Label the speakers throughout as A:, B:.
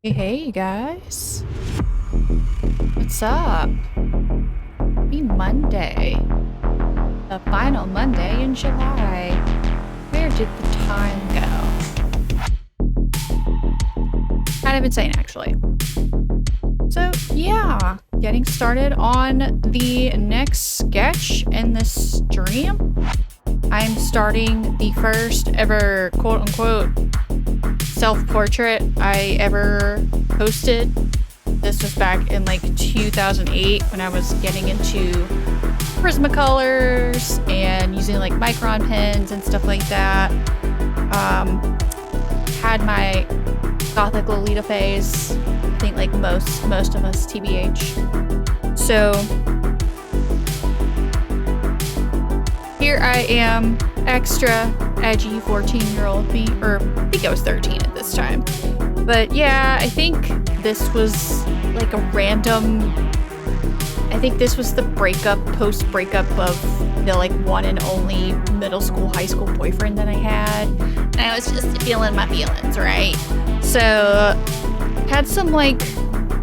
A: Hey, you guys. What's up? Happy Monday. The final Monday in July. Where did the time go? Kind of insane, actually. So, yeah. Getting started on the next sketch in this stream. I'm starting the first ever quote-unquote self-portrait I ever posted. This was back in like 2008 when I was getting into Prismacolors and using like micron pens and stuff like that. Had my Gothic Lolita phase. I think like most of us, TBH. So here I am, extra edgy 14-year-old me, or I think I was 13 at this time. But yeah, I think this was like a random, I think this was the post-breakup of the like one and only middle school, high school boyfriend that I had. And I was just feeling my feelings, right? So had some like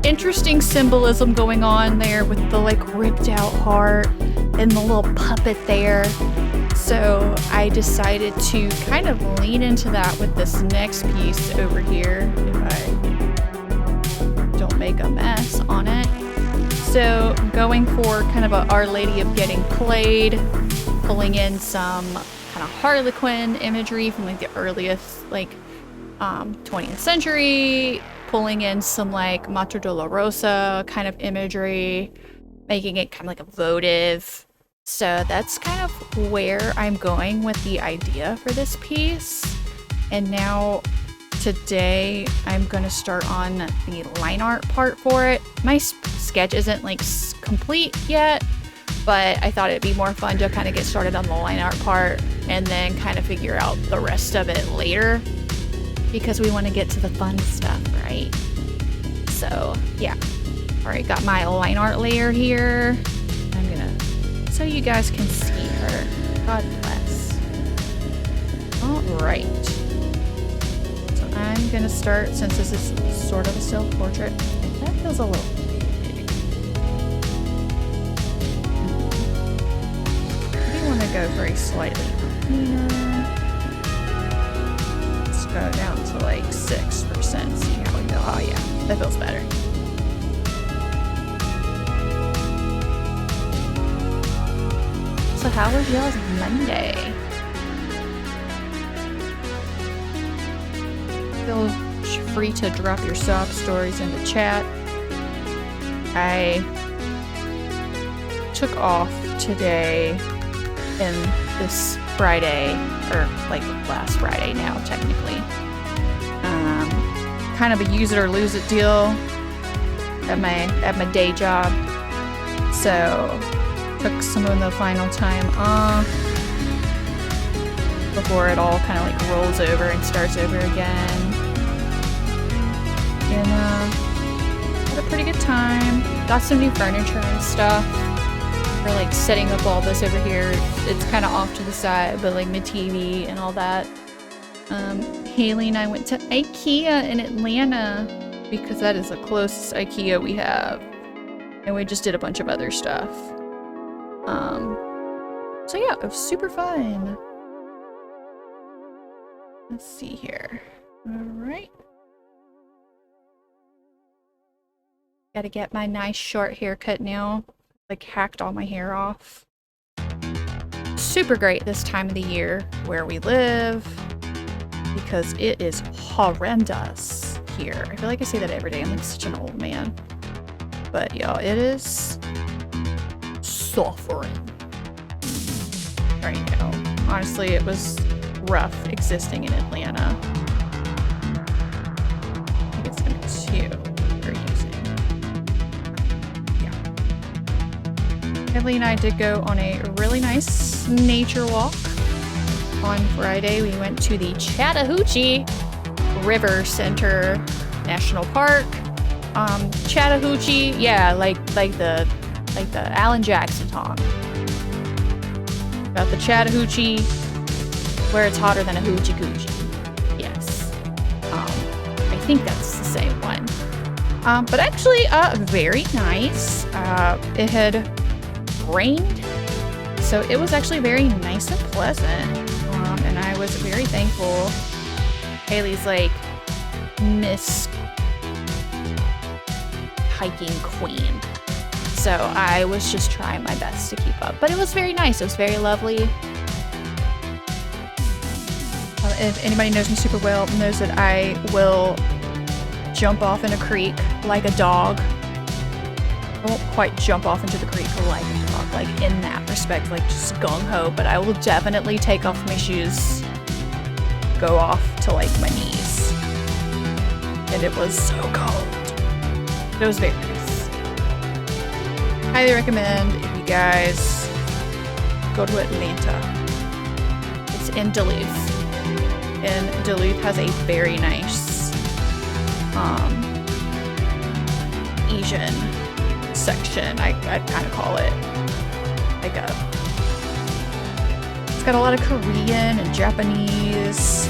A: interesting symbolism going on there with the like ripped out heart and the little puppet there. So I decided to kind of lean into that with this next piece over here, if I don't make a mess on it. So going for kind of a Our Lady of Getting Played, pulling in some kind of Harlequin imagery from like the earliest like 20th century, pulling in some like Mater Dolorosa kind of imagery, making it kind of like a votive. So that's kind of where I'm going with the idea for this piece. And now today I'm going to start on the line art part for it. My sketch isn't like complete yet, but I thought it'd be more fun to kind of get started on the line art part and then kind of figure out the rest of it later, because we want to get to the fun stuff, right? So yeah. All right, got my line art layer here. I'm gonna, so you guys can see her. God bless. All right. So I'm gonna start, since this is sort of a self-portrait. That feels a little big. We want to go very slightly cleaner. Let's go down to like 6%. See how we go. Oh yeah, that feels better. So how was y'all's Monday? Feel free to drop your sob stories in the chat. I took off today and this Friday, or like last Friday now technically. Kind of a use it or lose it deal at my day job. So took some of the final time off before it all kind of like rolls over and starts over again. And had a pretty good time. Got some new furniture and stuff. We're like setting up all this over here. It's kind of off to the side, but like my TV and all that. Haley and I went to IKEA in Atlanta because that is the closest IKEA we have. And we just did a bunch of other stuff. So yeah, it was super fun. Let's see here. All right. Gotta get my nice short haircut now. Like hacked all my hair off. Super great this time of the year where we live, because it is horrendous here. I feel like I say that every day. I'm like such an old man. But y'all, it is suffering right now. Honestly, it was rough existing in Atlanta. I think it's number 2 we're using. Yeah. Emily and I did go on a really nice nature walk. On Friday, we went to the Chattahoochee River Center National Park. Chattahoochee, yeah, like the Alan Jackson song. About the Chattahoochee, where it's hotter than a hoochie coochie. Yes. I think that's the same one. But actually, very nice. It had rained, so it was actually very nice and pleasant. And I was very thankful. Haley's like Miss Hiking Queen. So I was just trying my best to keep up. But it was very nice. It was very lovely. If anybody knows me super well, knows that I will jump off in a creek like a dog. I won't quite jump off into the creek like a dog, like in that respect, like just gung-ho, but I will definitely take off my shoes, go off to like my knees. And it was so cold. It was very nice. Highly recommend if you guys go to Atlanta. It's in Duluth. And Duluth has a very nice Asian section, I'd kind of call it. Like it's got a lot of Korean and Japanese.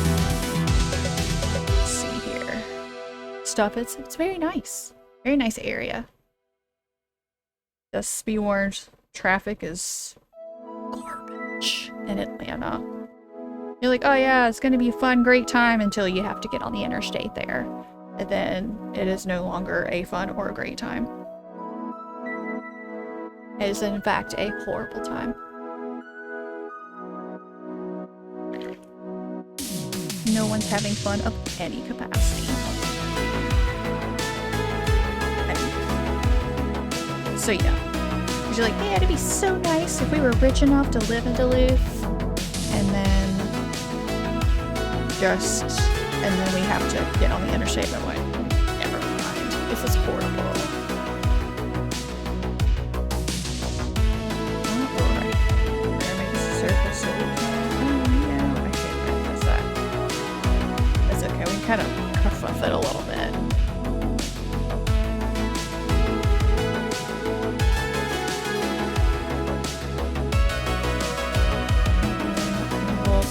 A: Let's see here. Stuff. It's very nice. Very nice area. Just be warned, traffic is garbage in Atlanta. You're like, oh yeah, it's gonna be a fun, great time until you have to get on the interstate there. And then it is no longer a fun or a great time. It is in fact a horrible time. No one's having fun of any capacity. So yeah. You're like, man, it'd be so nice if we were rich enough to live in Duluth. And then we have to get on the interstate. But like, never mind. This is horrible. Alright. Better make this a circle so we can. Oh no, I can't miss that. That's okay. We can kind of kerfuff it a little bit.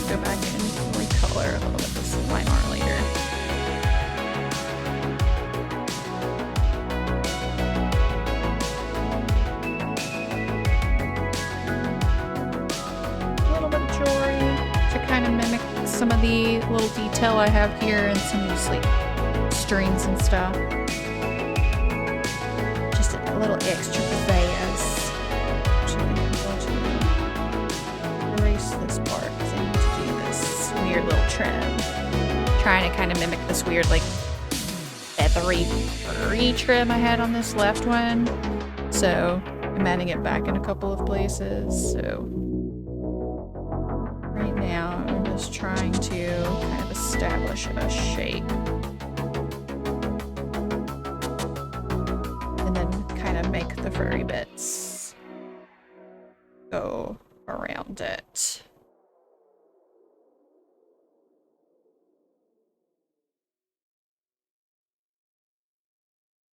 A: Go back and recolor a little bit this line art later. A little bit of jewelry to kind of mimic some of the little detail I have here and some loose like strings and stuff. Just a little extra pizzazz. Erase this part because I need to do this weird little trim. Trying to kind of mimic this weird like feathery furry trim I had on this left one. So I'm adding it back in a couple of places. So right now I'm just trying to kind of establish a shape. And then kind of make the furry bits go around it.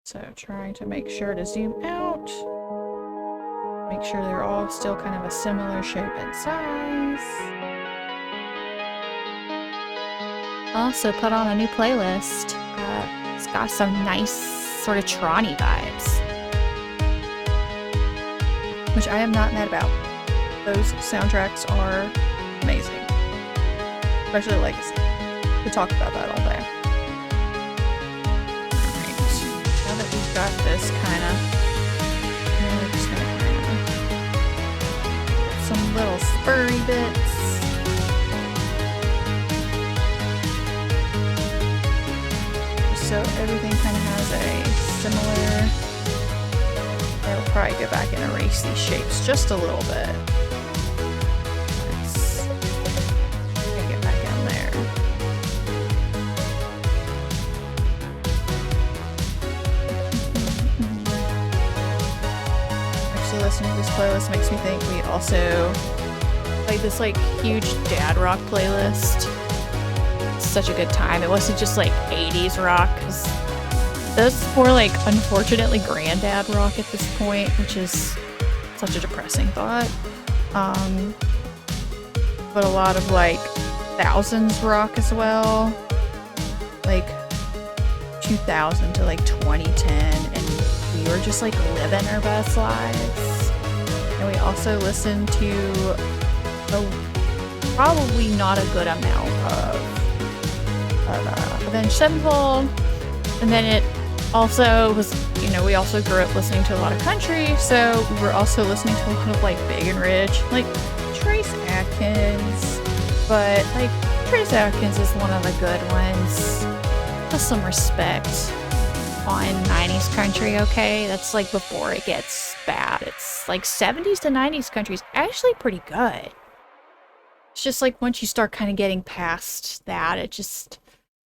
A: So trying to make sure to zoom out. Make sure they're all still kind of a similar shape and size. Also put on a new playlist. It's got some nice sort of Tron-y vibes. Which I am not mad about. Those soundtracks are amazing. Especially Legacy. We talk about that all day. Alright. Now that we've got this kind of... we're just gonna kind of put some little spurry bits. So everything kind of has a similar... I'll probably go back and erase these shapes just a little bit. Get back in there. Actually, listening to this playlist makes me think we also played this like huge dad rock playlist. It's such a good time. It wasn't just like 80s rock, 'cause that's more like unfortunately granddad rock at this point, which is such a depressing thought. But a lot of like thousands rock as well, like 2000 to like 2010, and we were just like living our best lives. And we also listened to probably not a good amount of Avenged Sevenfold. And then it also was, you know, we also grew up listening to a lot of country, so we were also listening to a lot of like Big and Rich, like Trace Atkins. But like Trace Atkins is one of the good ones. Just some respect on 90s country, okay? That's like before it gets bad. It's like 70s to 90s country is actually pretty good. It's just like once you start kind of getting past that, it just,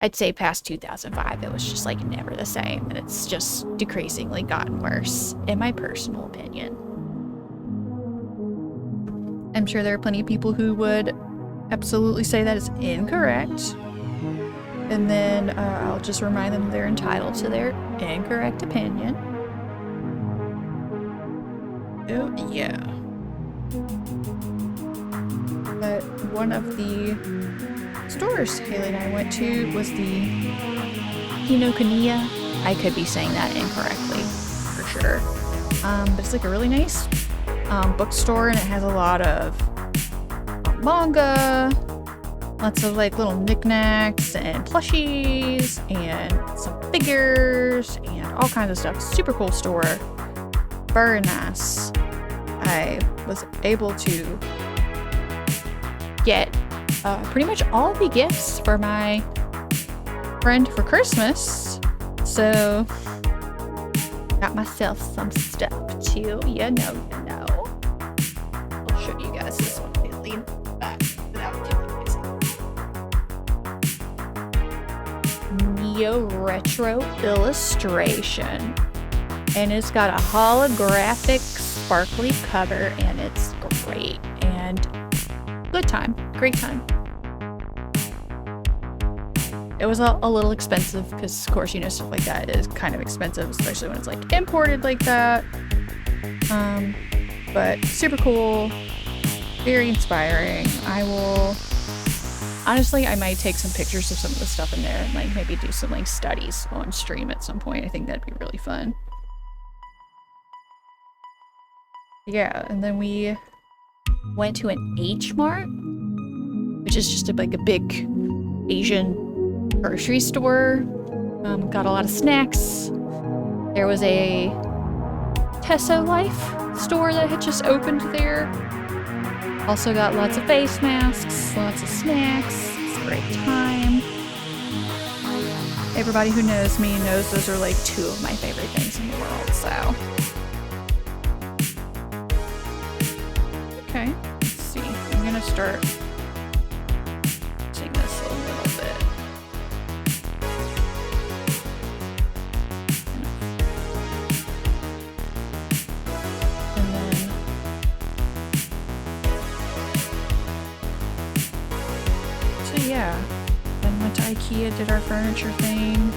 A: I'd say past 2005, it was just like never the same. And it's just decreasingly gotten worse, in my personal opinion. I'm sure there are plenty of people who would absolutely say that is incorrect. And then I'll just remind them they're entitled to their incorrect opinion. Oh, yeah. But one of the stores Haley and I went to was the Kinokuniya. I could be saying that incorrectly, for sure. But it's like a really nice bookstore, and it has a lot of manga, lots of like little knickknacks and plushies and some figures and all kinds of stuff. Super cool store. Very nice. I was able to get pretty much all of the gifts for my friend for Christmas. So got myself some stuff too. You know. I'll show you guys this one. Lean back without killing myself. Neo retro illustration, and it's got a holographic sparkly cover, and it's great and good time, great time. It was a little expensive because, of course, you know, stuff like that is kind of expensive, especially when it's like imported like that. But super cool, very inspiring. Honestly, I might take some pictures of some of the stuff in there and like maybe do some like studies on stream at some point. I think that'd be really fun. Yeah, and then we went to an H Mart, which is just like a big Asian grocery store. Got a lot of snacks. There was a Tesso Life store that had just opened there. Also got lots of face masks, lots of snacks. It's a great time. Everybody who knows me knows those are like two of my favorite things in the world, so. Okay, let's see. I'm gonna start seeing this a little bit. And then so yeah, then went to IKEA, did our furniture thing,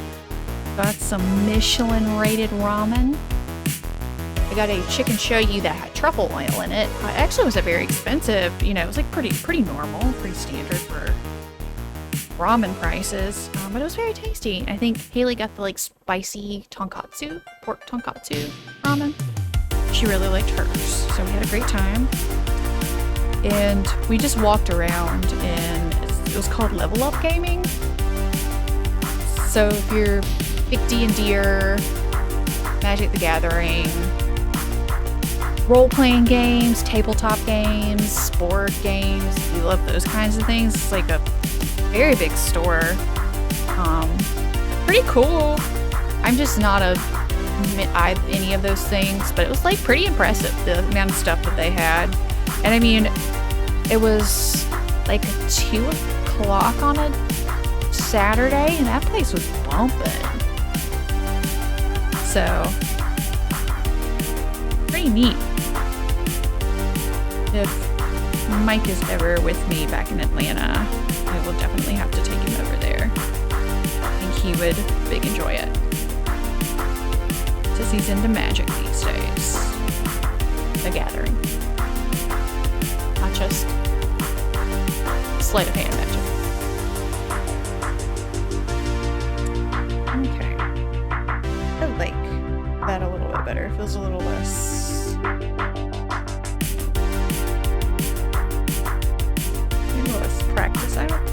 A: got some Michelin rated ramen. I got a chicken shoyu that had truffle oil in it. Actually, it wasn't very expensive. You know, it was like pretty normal, pretty standard for ramen prices. But it was very tasty. I think Haley got the like spicy tonkatsu, pork tonkatsu ramen. She really liked hers, so we had a great time. And we just walked around, and it was called Level Up Gaming. So if you're big D&D-er, Magic the Gathering, role-playing games, tabletop games, board games, if you love those kinds of things, it's like a very big store. Pretty cool. I'm just not any of those things, but it was like pretty impressive, the amount of stuff that they had. And I mean, it was like 2 o'clock on a Saturday, and that place was bumping. So, pretty neat. If Mike is ever with me back in Atlanta, I will definitely have to take him over there. I think he would big enjoy it. Since he's into Magic these days. The Gathering. Not just sleight of hand magic. Okay. better. It feels a little less... maybe less practice. I don't...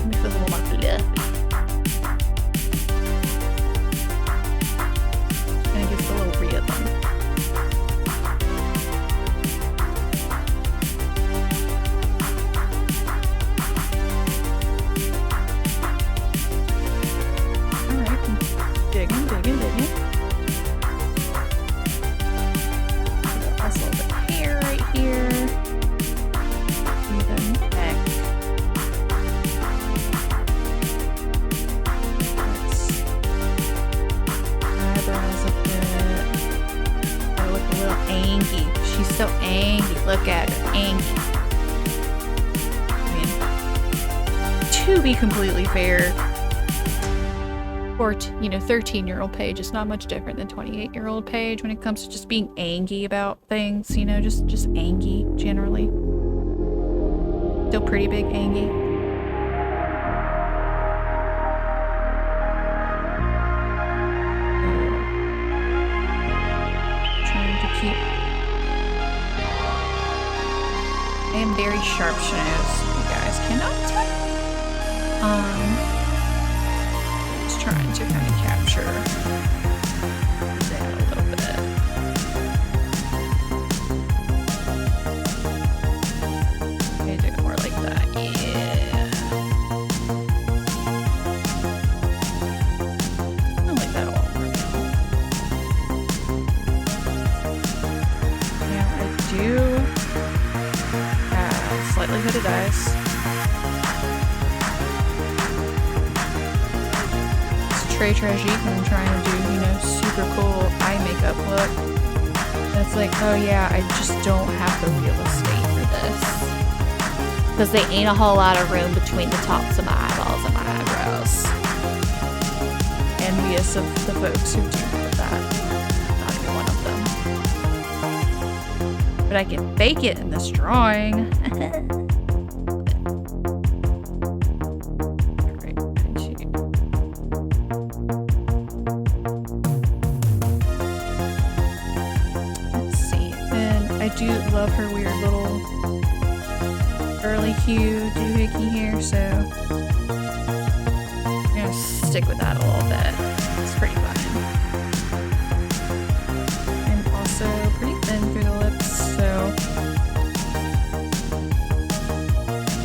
A: maybe it feels a little more fluffy. And it gets a little rhythm. Look at her, angry. I mean, to be completely fair, for 13-year-old Paige is not much different than 28-year-old Paige when it comes to just being angry about things. You know, just angry generally. Still pretty big angry. Trying to keep. I am very sharp-nosed, you guys cannot tell. Just trying to kind of capture that a little bit. Okay, do it more like that, yeah. I don't like that at all. Now I do slightly hooded eyes. It's très tragique when I'm trying to do, super cool eye makeup look. That's like, oh yeah, I just don't have the real estate for this. Because there ain't a whole lot of room between the tops of my eyeballs and my eyebrows. Envious of the folks who do that. Not one of them. But I can fake it in this drawing. Let's see. And I do love her weird little early hue doohickey here, so I'm gonna stick with that a little bit. It's pretty fun. And also pretty thin through the lips, so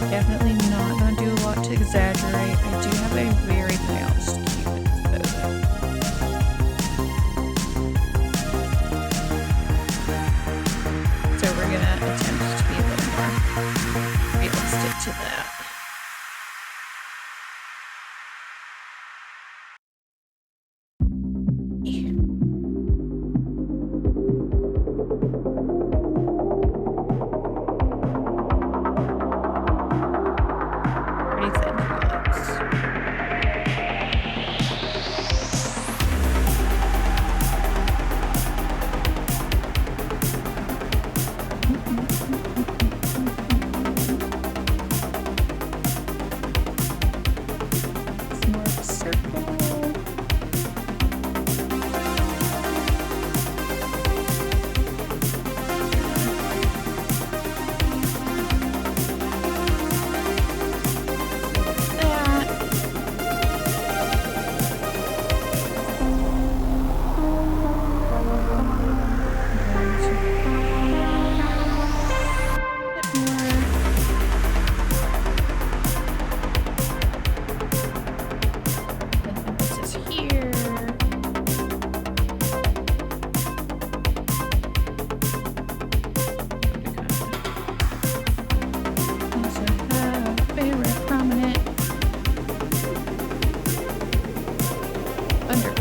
A: definitely not gonna do a lot to exaggerate. I do have a very pronounced cupid exposure. So we're gonna attempt to be a little more realistic to that.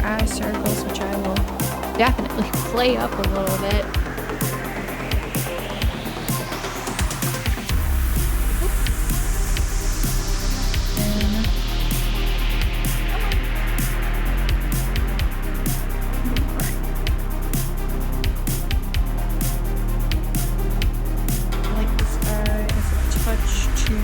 A: Eye circles, which I will definitely play up a little bit. I like this eye as a touch to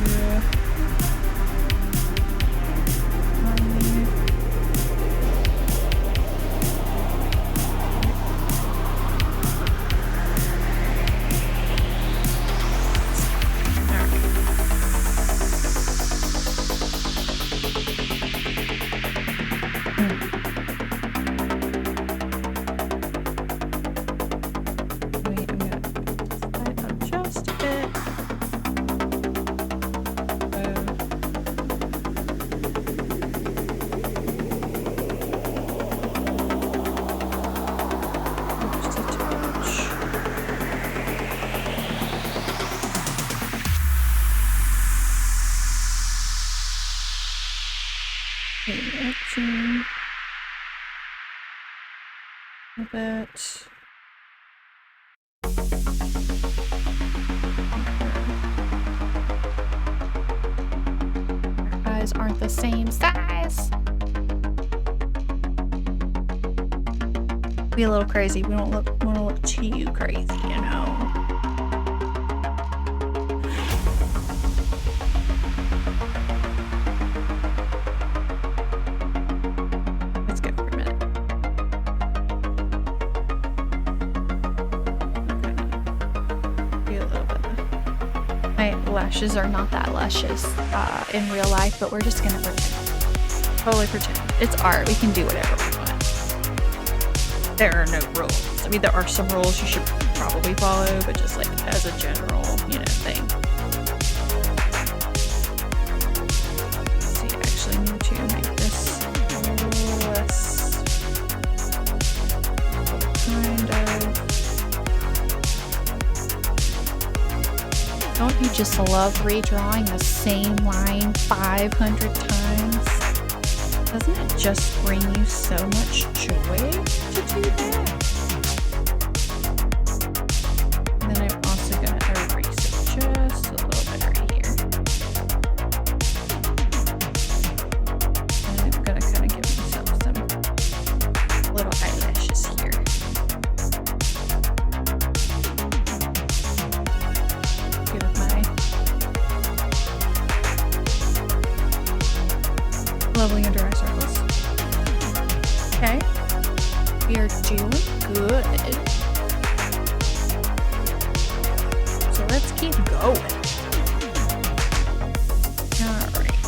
A: A bit. Our eyes aren't the same size. Be a little crazy. We don't want to look too crazy, you know. Let's go for a minute. Be a little bit. My lashes are not that luscious in real life, but we're just gonna pretend. Totally pretend. It's art. We can do whatever we want. There are no rules. I mean, there are some rules you should probably follow, but just like as a general, you know, thing. Let's see, I actually need to make this less kind of. Don't you just love redrawing the same line 500 times? Doesn't it just bring you so much joy to do that? And then I'm also going to erase it just a little bit right here. And I'm going to kind of give myself some little eyelashes here. Good with my lovely under eye circles. Okay. We are doing good. So let's keep going. Alright.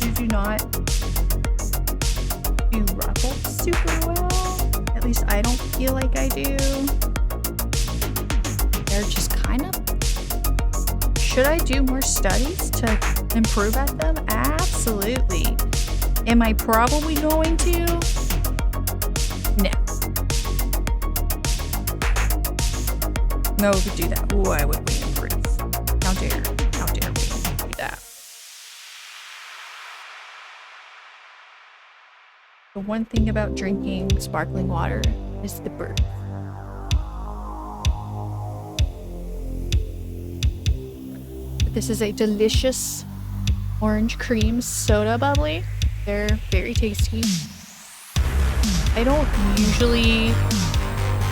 A: You do not do ruffles super well. At least I don't feel like I do. They're just kind of... Should I do more studies to improve at them? Absolutely. Am I probably going to? No. No, we could do that. Why would we improve? How dare we do that? The one thing about drinking sparkling water is the burp. This is a delicious orange cream soda bubbly. They're very tasty. I don't usually,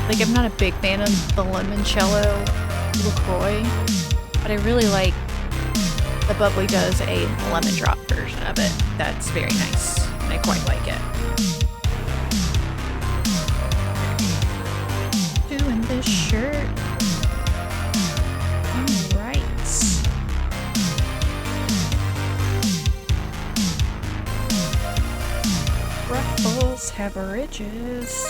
A: like, I'm not a big fan of the limoncello LaCroix, but I really like the bubbly does a lemon drop version of it. That's very nice, and I quite like it. Doing this shirt. Ruffles have ridges.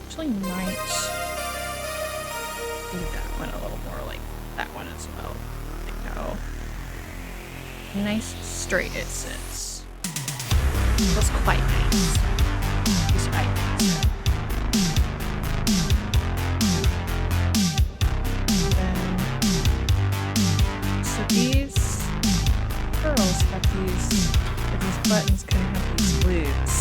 A: Actually might do that one a little more like that one as well. There we go. Nice straight it sits. That's quite nice. Just quite nice. These girls have these buttons kind of have these loops.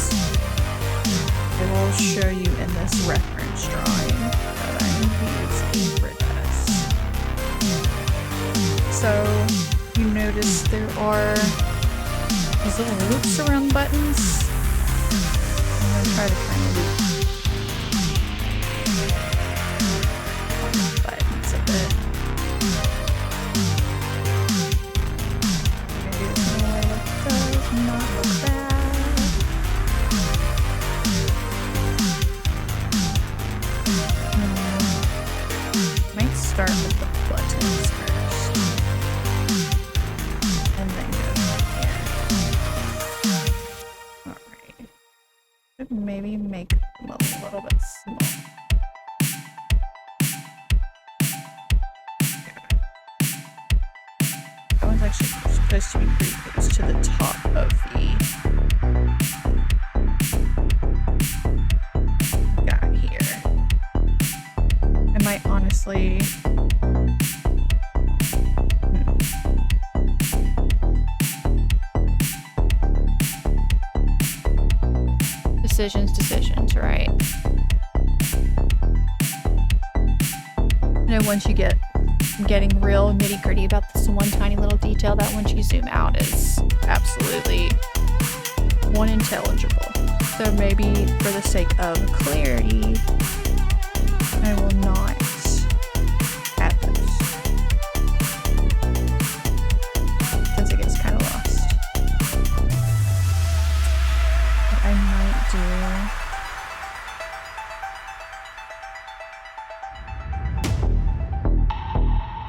A: I will show you in this reference drawing that I'm using for this. So you notice there are these little loops around the buttons. I'm going to try to kind of loop the buttons a bit. Not look bad. Might start with the buttons first, and then go here. Alright. Could maybe make them a little bit small. That one's actually supposed to be pretty close to the top of the honestly. Decisions, right? You know, once you get getting real nitty-gritty about this one tiny little detail, that once you zoom out is absolutely unintelligible. So maybe for the sake of clarity, I will not add those, since it gets kind of lost. What I might do...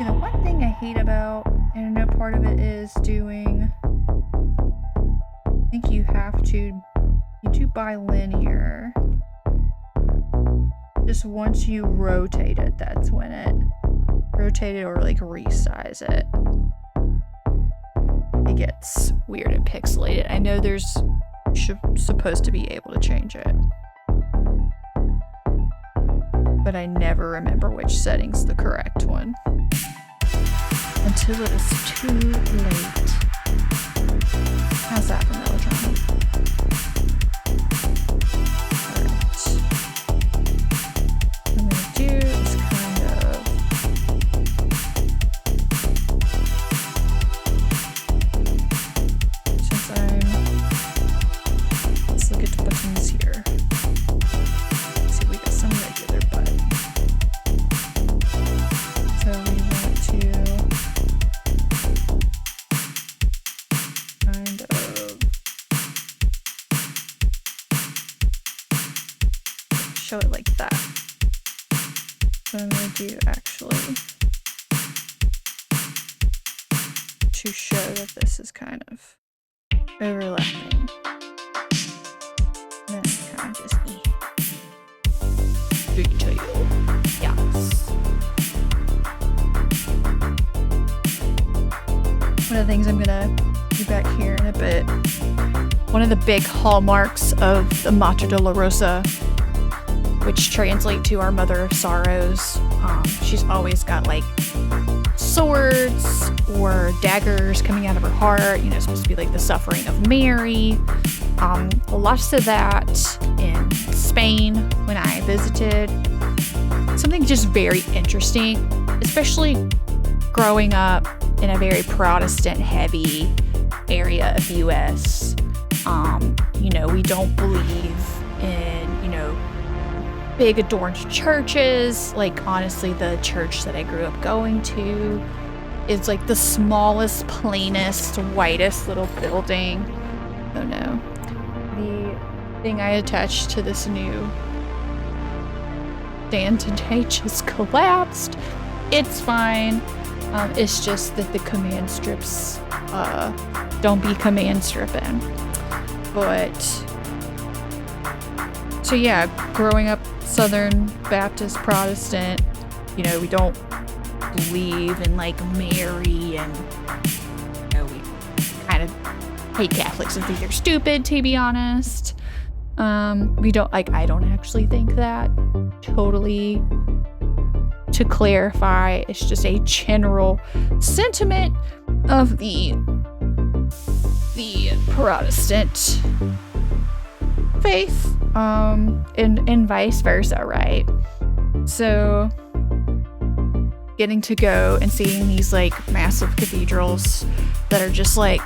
A: You know, one thing I hate about, and I know part of it is doing... I think you have to do bilinear. Just once you rotate it, that's when it rotate it or like resize it. It gets weird and pixelated. I know there's supposed to be able to change it, but I never remember which setting's the correct one until it is too late. How's that for melodrama? It like that. So I'm going to do actually to show that this is kind of overlapping. And then kind of just detail. Yes. One of the things I'm going to do back here in a bit, one of the big hallmarks of the Mater Dolorosa, which translate to our Mother of Sorrows. She's always got like swords or daggers coming out of her heart, you know, supposed to be like the suffering of Mary. Lots of that in Spain when I visited. Something just very interesting, especially growing up in a very Protestant heavy area of US. You know, we don't believe in, you know, big adorned churches. Like, honestly, the church that I grew up going to is like the smallest, plainest, whitest little building. Oh no. The thing I attached to this new stand today just collapsed. It's fine. It's just that the command strips don't be command stripping. But so yeah, growing up Southern Baptist Protestant, you know, we don't believe in like Mary, and you know, we kind of hate Catholics and think they're stupid, to be honest. We don't, like, I don't actually think that. Totally, to clarify, it's just a general sentiment of the Protestant faith, and vice versa, right? So getting to go and seeing these like massive cathedrals that are just like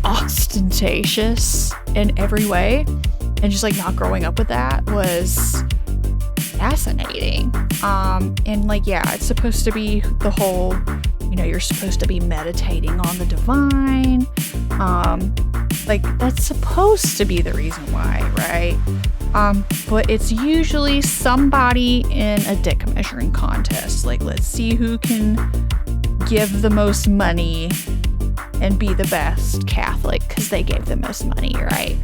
A: ostentatious in every way, and just like not growing up with that was fascinating. And like, yeah, it's supposed to be the whole, you know, you're supposed to be meditating on the divine. Like, that's supposed to be the reason why, right? But it's usually somebody in a dick measuring contest. Like, let's see who can give the most money and be the best Catholic because they gave the most money, right?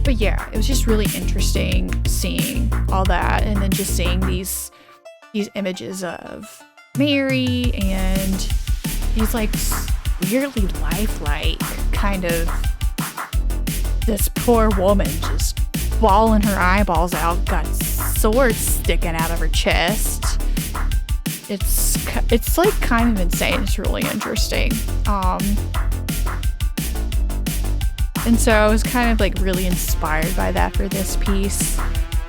A: But yeah, it was just really interesting seeing all that, and then just seeing these images of Mary and these like weirdly lifelike kind of this poor woman just bawling her eyeballs out, got swords sticking out of her chest, it's like kind of insane. It's really interesting. And so I was kind of like really inspired by that for this piece.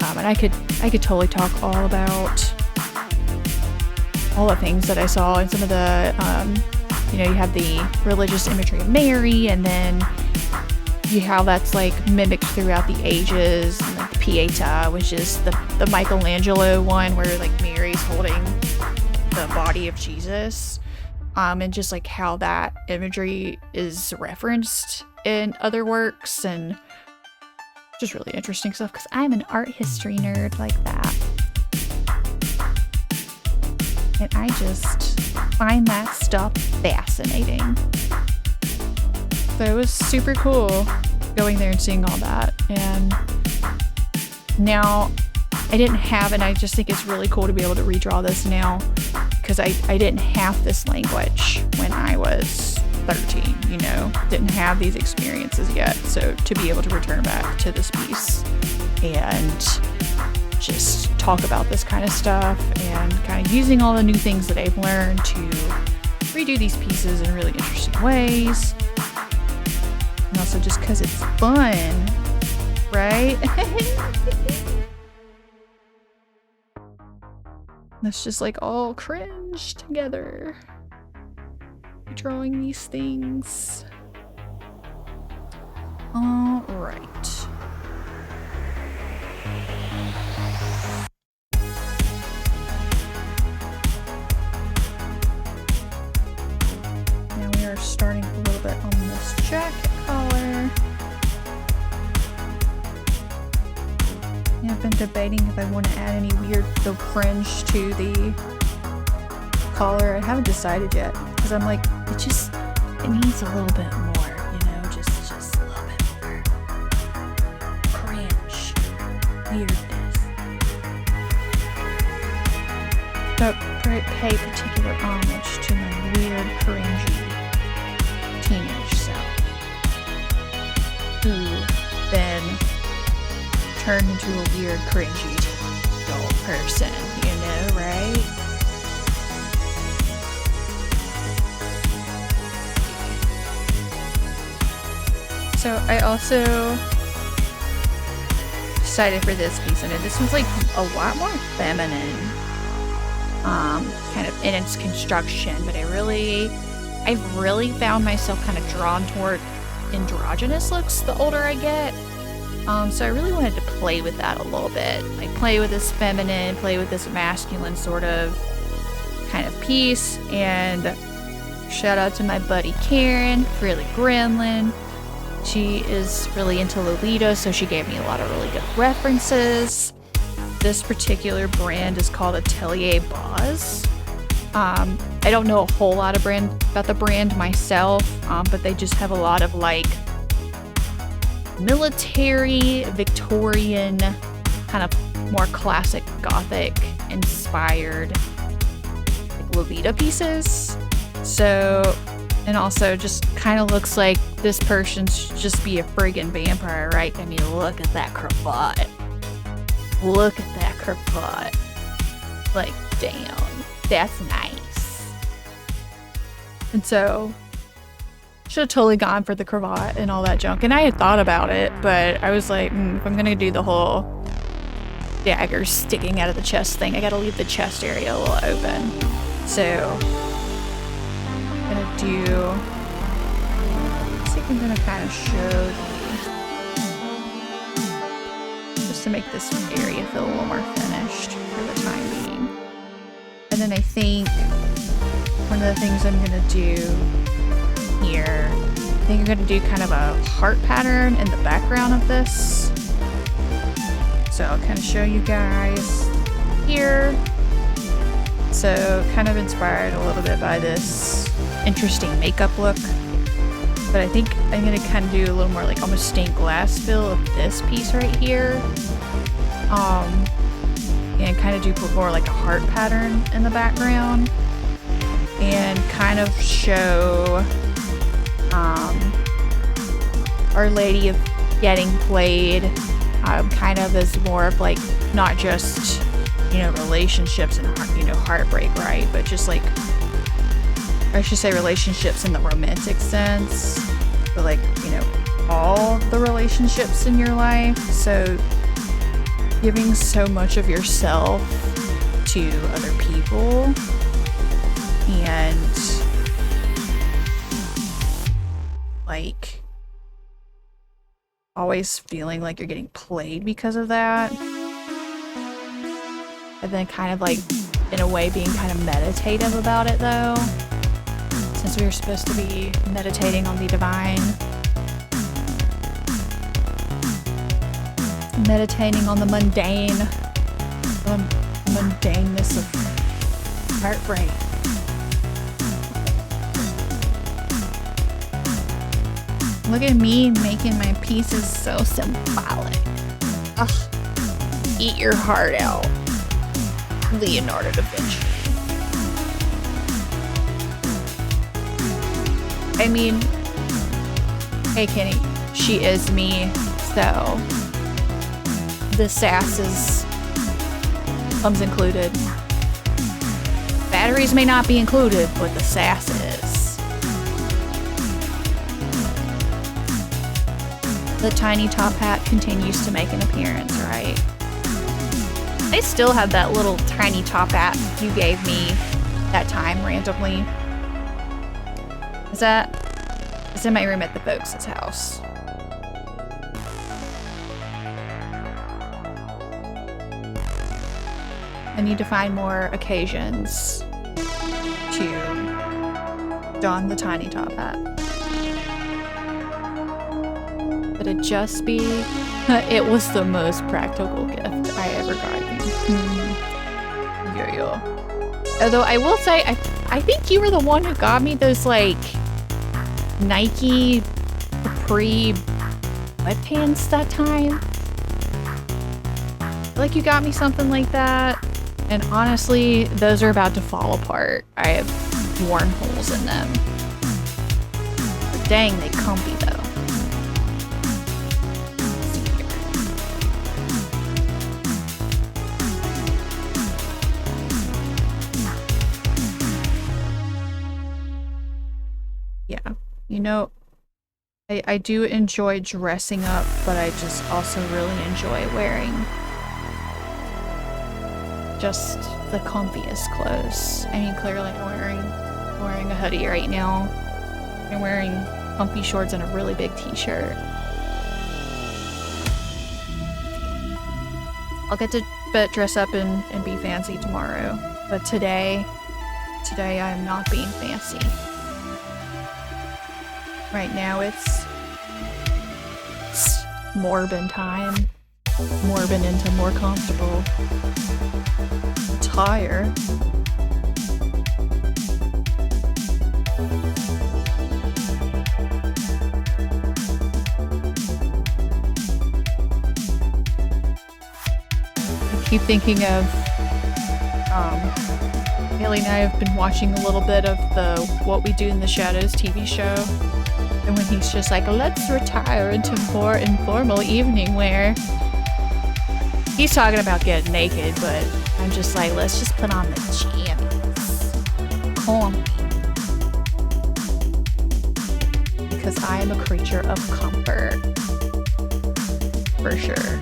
A: And I could totally talk all about all the things that I saw in some of the, you have the religious imagery of Mary, and then how that's like mimicked throughout the ages, and like the Pieta, which is the Michelangelo one where like Mary's holding the body of Jesus, and just like how that imagery is referenced in other works, and just really interesting stuff because I'm an art history nerd like that. And I just find that stuff fascinating. So it was super cool going there and seeing all that. And now I didn't have, and I just think it's really cool to be able to redraw this now because I didn't have this language when I was 13, didn't have these experiences yet. So to be able to return back to this piece and just talk about this kind of stuff and kind of using all the new things that I've learned to redo these pieces in really interesting ways. And also just because it's fun, right? Let's just like all cringe together. Drawing these things. All right. Now we are starting a little bit on this jacket collar. I've been debating if I want to add any weird faux fringe to the collar. I haven't decided yet because I'm like, it needs a little bit more, just a little bit more cringe, weirdness. But pay particular homage to my weird, cringy teenage self, who then turned into a weird, cringy adult person, right? So I also decided for this piece, and this was like a lot more feminine, kind of in its construction, but I've really found myself kind of drawn toward androgynous looks the older I get. So I really wanted to play with that a little bit, like play with this feminine, play with this masculine sort of kind of piece. And shout out to my buddy Karen, really Gremlin. She is really into Lolita, so she gave me a lot of really good references. This particular brand is called Atelier Boz. I don't know a whole lot about the brand myself, but they just have a lot of like military, Victorian, kind of more classic Gothic inspired like Lolita pieces. So, and also just kind of looks like this person should just be a friggin' vampire, right? I mean, look at that cravat. Look at that cravat. Like, damn, that's nice. And so, should have totally gone for the cravat and all that junk. And I had thought about it, but I was like, if I'm gonna do the whole daggers sticking out of the chest thing, I gotta leave the chest area a little open. So, I'm gonna do, I think I'm gonna kind of show just to make this area feel a little more finished for the time being. And then I think one of the things I'm gonna do here, I think I'm gonna do kind of a heart pattern in the background of this. So I'll kind of show you guys here. So kind of inspired a little bit by this interesting makeup look. But I think I'm gonna kind of do a little more like almost stained glass feel of this piece right here. And kind of do more like a heart pattern in the background. And kind of show Our Lady of Getting played kind of as more of like not just you know, relationships and, you know, heartbreak, right? But just like, I should say relationships in the romantic sense, but like, you know, all the relationships in your life. So giving so much of yourself to other people and like always feeling like you're getting played because of that. And then kind of like, in a way, being kind of meditative about it though. Since we were supposed to be meditating on the divine. Meditating on the mundane. The mundaneness of heartbreak. Look at me making my pieces so symbolic. Ugh. Eat your heart out. Leonardo da Vinci. I mean, hey Kenny, she is me, so the sass comes included. Batteries may not be included, but the sass is. The tiny top hat continues to make an appearance, right? I still have that little tiny top hat you gave me that time randomly. It's in my room at the folks' house. I need to find more occasions to don the tiny top hat. But it just be, it was the most practical gift I ever got you. Yeah. Although I will say, I think you were the one who got me those like Nike Capri sweatpants that time. Like you got me something like that. And honestly, those are about to fall apart. I have worn holes in them. But dang, they comfy though. Yeah, you know, I do enjoy dressing up, but I just also really enjoy wearing just the comfiest clothes. I mean, clearly I'm wearing a hoodie right now. I'm wearing comfy shorts and a really big t-shirt. I'll get to dress up and be fancy tomorrow. But today I'm not being fancy. Right now it's Morbin time. Morbin into more comfortable attire. I keep thinking of Haley and I have been watching a little bit of the What We Do in the Shadows TV show. And when he's just like, let's retire into more informal evening wear. He's talking about getting naked, but I'm just like, let's just put on the jammies. Because I am a creature of comfort. For sure.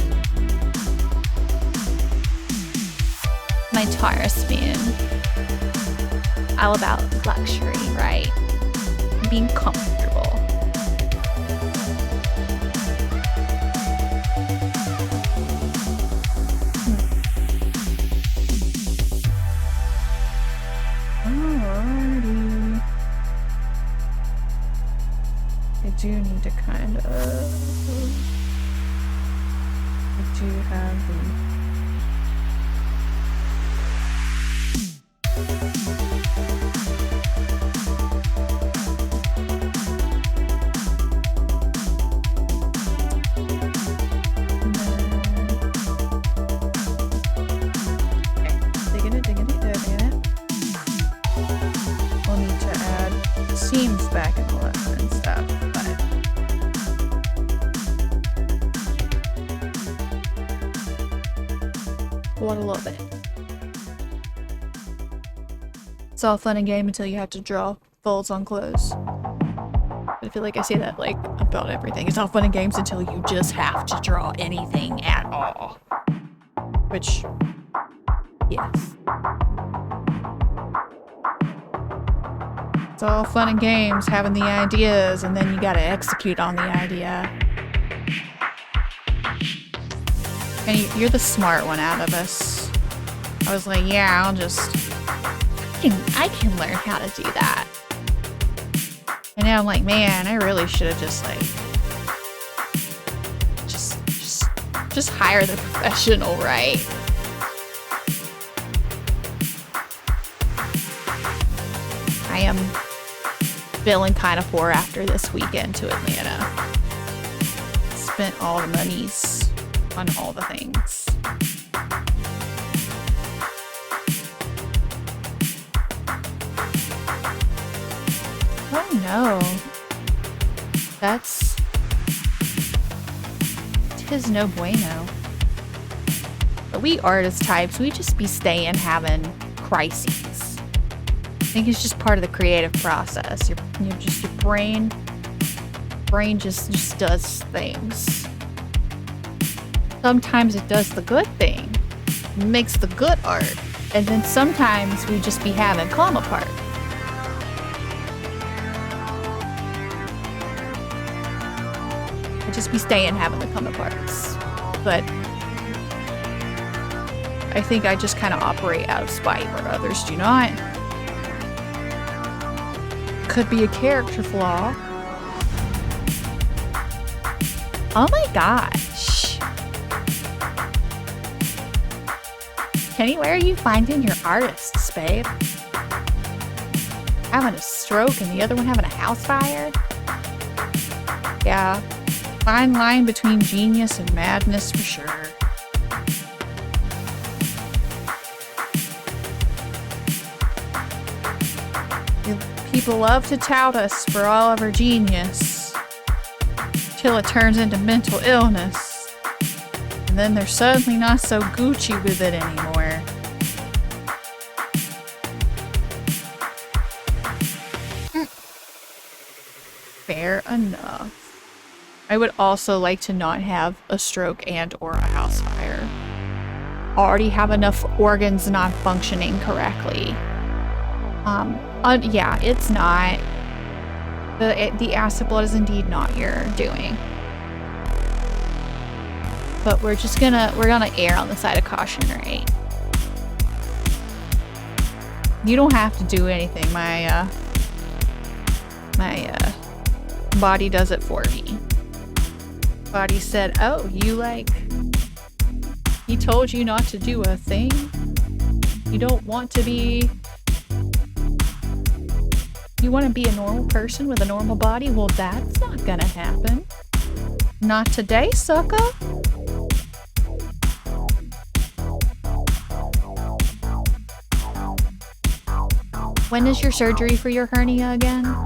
A: My Taurus moon. All about luxury, right? Being comfortable. Alrighty. I do need to kind of... I do have the... seams back and all that kind of stuff, but what a little bit. It's all fun and game until you have to draw folds on clothes. I feel like I say that like about everything. It's all fun and games until you just have to draw anything at all. Which, yes. It's all fun and games having the ideas, and then you gotta execute on the idea. And you're the smart one out of us. I was like, yeah, I can learn how to do that. And now I'm like, man, I really should have just like, just hire the professional, right? I am feeling kind of poor after this weekend to Atlanta. Spent all the monies on all the things. Oh no. That's... 'tis no bueno. But we artist types, we just be staying having crises. I think it's just part of the creative process. Your brain just does things. Sometimes it does the good thing, makes the good art, and then sometimes we just be having come apart. I just be staying having the come aparts, but I think I just kind of operate out of spite where others do not. Could be a character flaw. Oh my gosh. Kenny, where are you finding your artists, babe? Having a stroke and the other one having a house fire? Yeah. Fine line between genius and madness for sure. People love to tout us for all of our genius till it turns into mental illness, and then they're suddenly not so Gucci with it anymore. Fair enough. I would also like to not have a stroke and or a house fire. Already have enough organs not functioning correctly. Yeah, it's not. The acid blood is indeed not your doing. But we're gonna err on the side of caution, right? You don't have to do anything. My body does it for me. Body said, oh, he told you not to do a thing? You don't want to be... You want to be a normal person with a normal body? Well, that's not gonna happen. Not today, sucker. When is your surgery for your hernia again?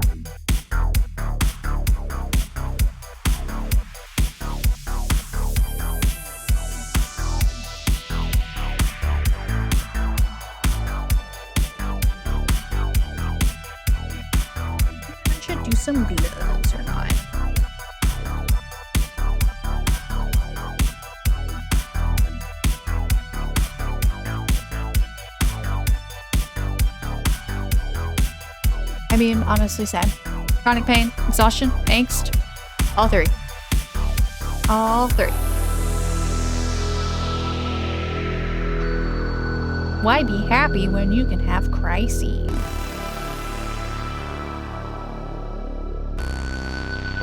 A: Some gloves or not. I mean, honestly sad. Chronic pain, exhaustion, angst. All three. All three. Why be happy when you can have crises?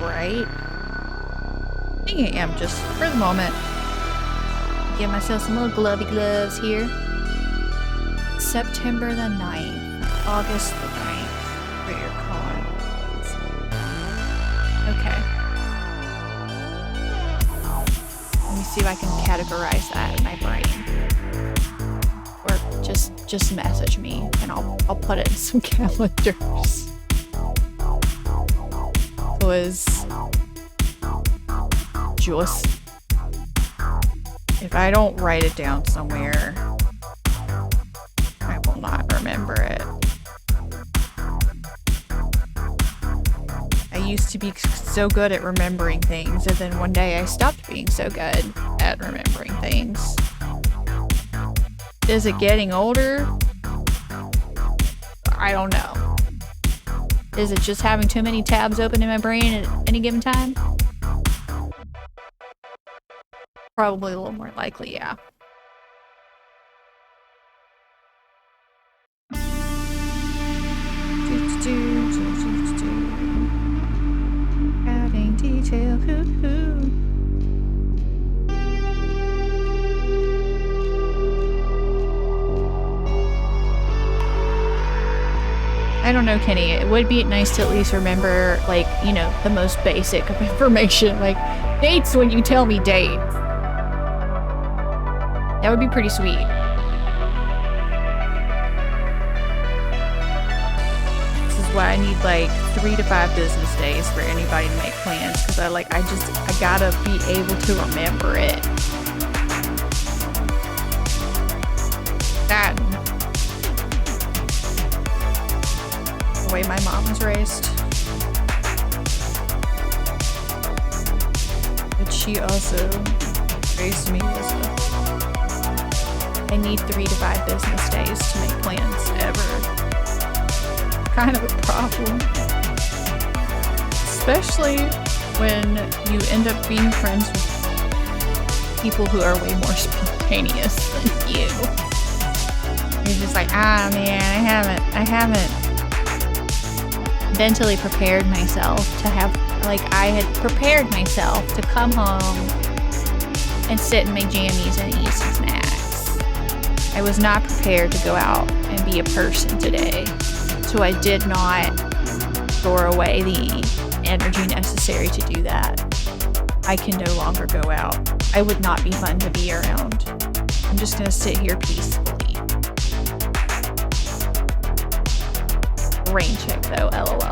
A: Right? I think I am just for the moment. Give myself some little glovey gloves here. September the 9th, August the 9th for your cards. Okay. Let me see if I can categorize that in my brain. Or just message me and I'll put it in some calendars. Was just, if I don't write it down somewhere, I will not remember it. used to be so good at remembering things, and then one day I stopped being so good at remembering things. Is it getting older? I don't know. Is it just having too many tabs open in my brain at any given time? Probably a little more likely, yeah. Adding detail, hoo-hoo. I don't know, Kenny. It would be nice to at least remember, like, you know, the most basic of information, like dates when you tell me dates. That would be pretty sweet. This is why I need like 3 to 5 business days for anybody to make plans, because I gotta be able to remember it. That the way my mom was raised. But she also raised me as I need 3 to 5 business days to make plans ever. Kind of a problem. Especially when you end up being friends with people who are way more spontaneous than you. You're just like, ah man, I haven't mentally prepared myself to have, like, I had prepared myself to come home and sit and make jammies and eat some snacks. I was not prepared to go out and be a person today, so I did not store away the energy necessary to do that. I can no longer go out. I would not be fun to be around. I'm just gonna sit here peacefully. Rain check though, lol.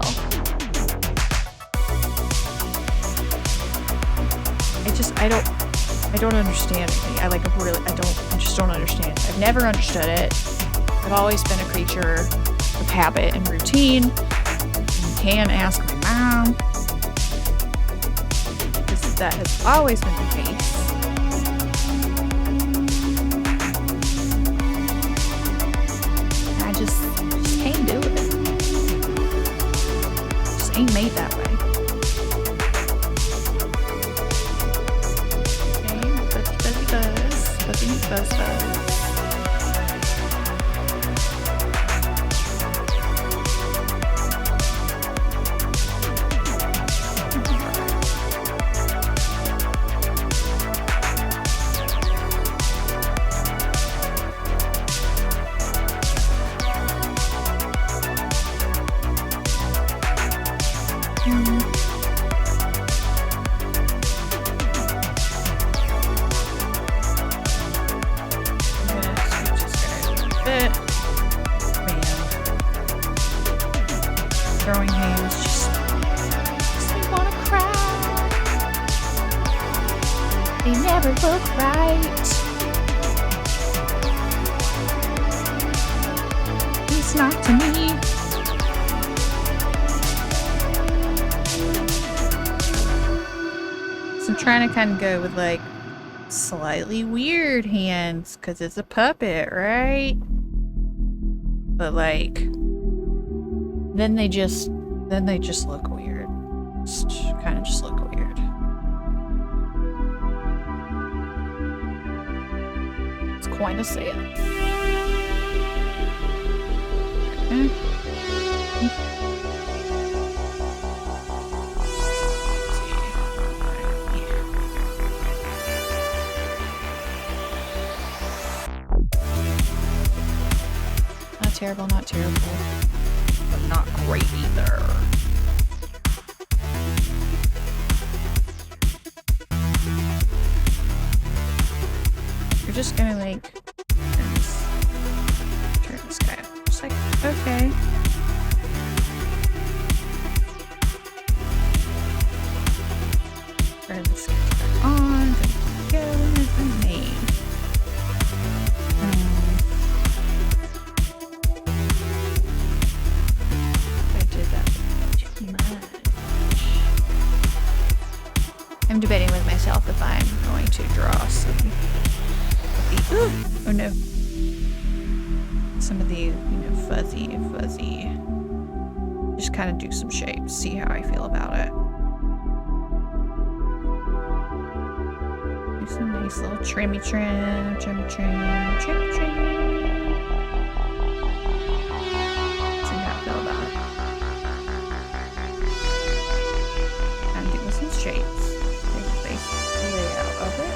A: I don't understand it. I just don't understand. I've never understood it. I've always been a creature of habit and routine. You can ask my mom, because that has always been the case. I just can't do it. Just ain't made that way. Buzz. Throwing hands, just I wanna cry. They never look right. It's not to me. So I'm trying to kind of go with like slightly weird hands because it's a puppet, right? But like then they just look weird. Kind of just look weird. It's quite a sad. Okay. Not terrible, not terrible. Not great either. You're just gonna like turn this guy up. Just like, okay. Turn this guy on. Go with the name. I did that too much. Oh no. Some of the, you know, fuzzy. Just kind of do some shapes, see how I feel about it. Do some nice little trimmy trim. See how I feel about it. And do some shapes. Take the basic layout of it.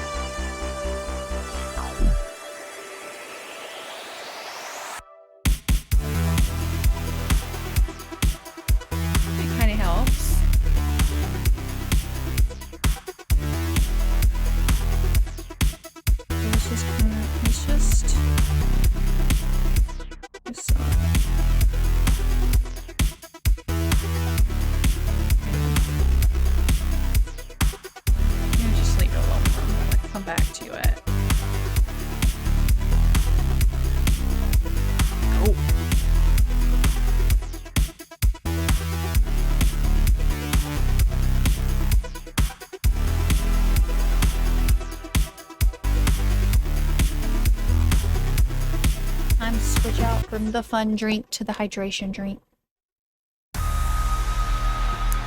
A: From the fun drink to the hydration drink.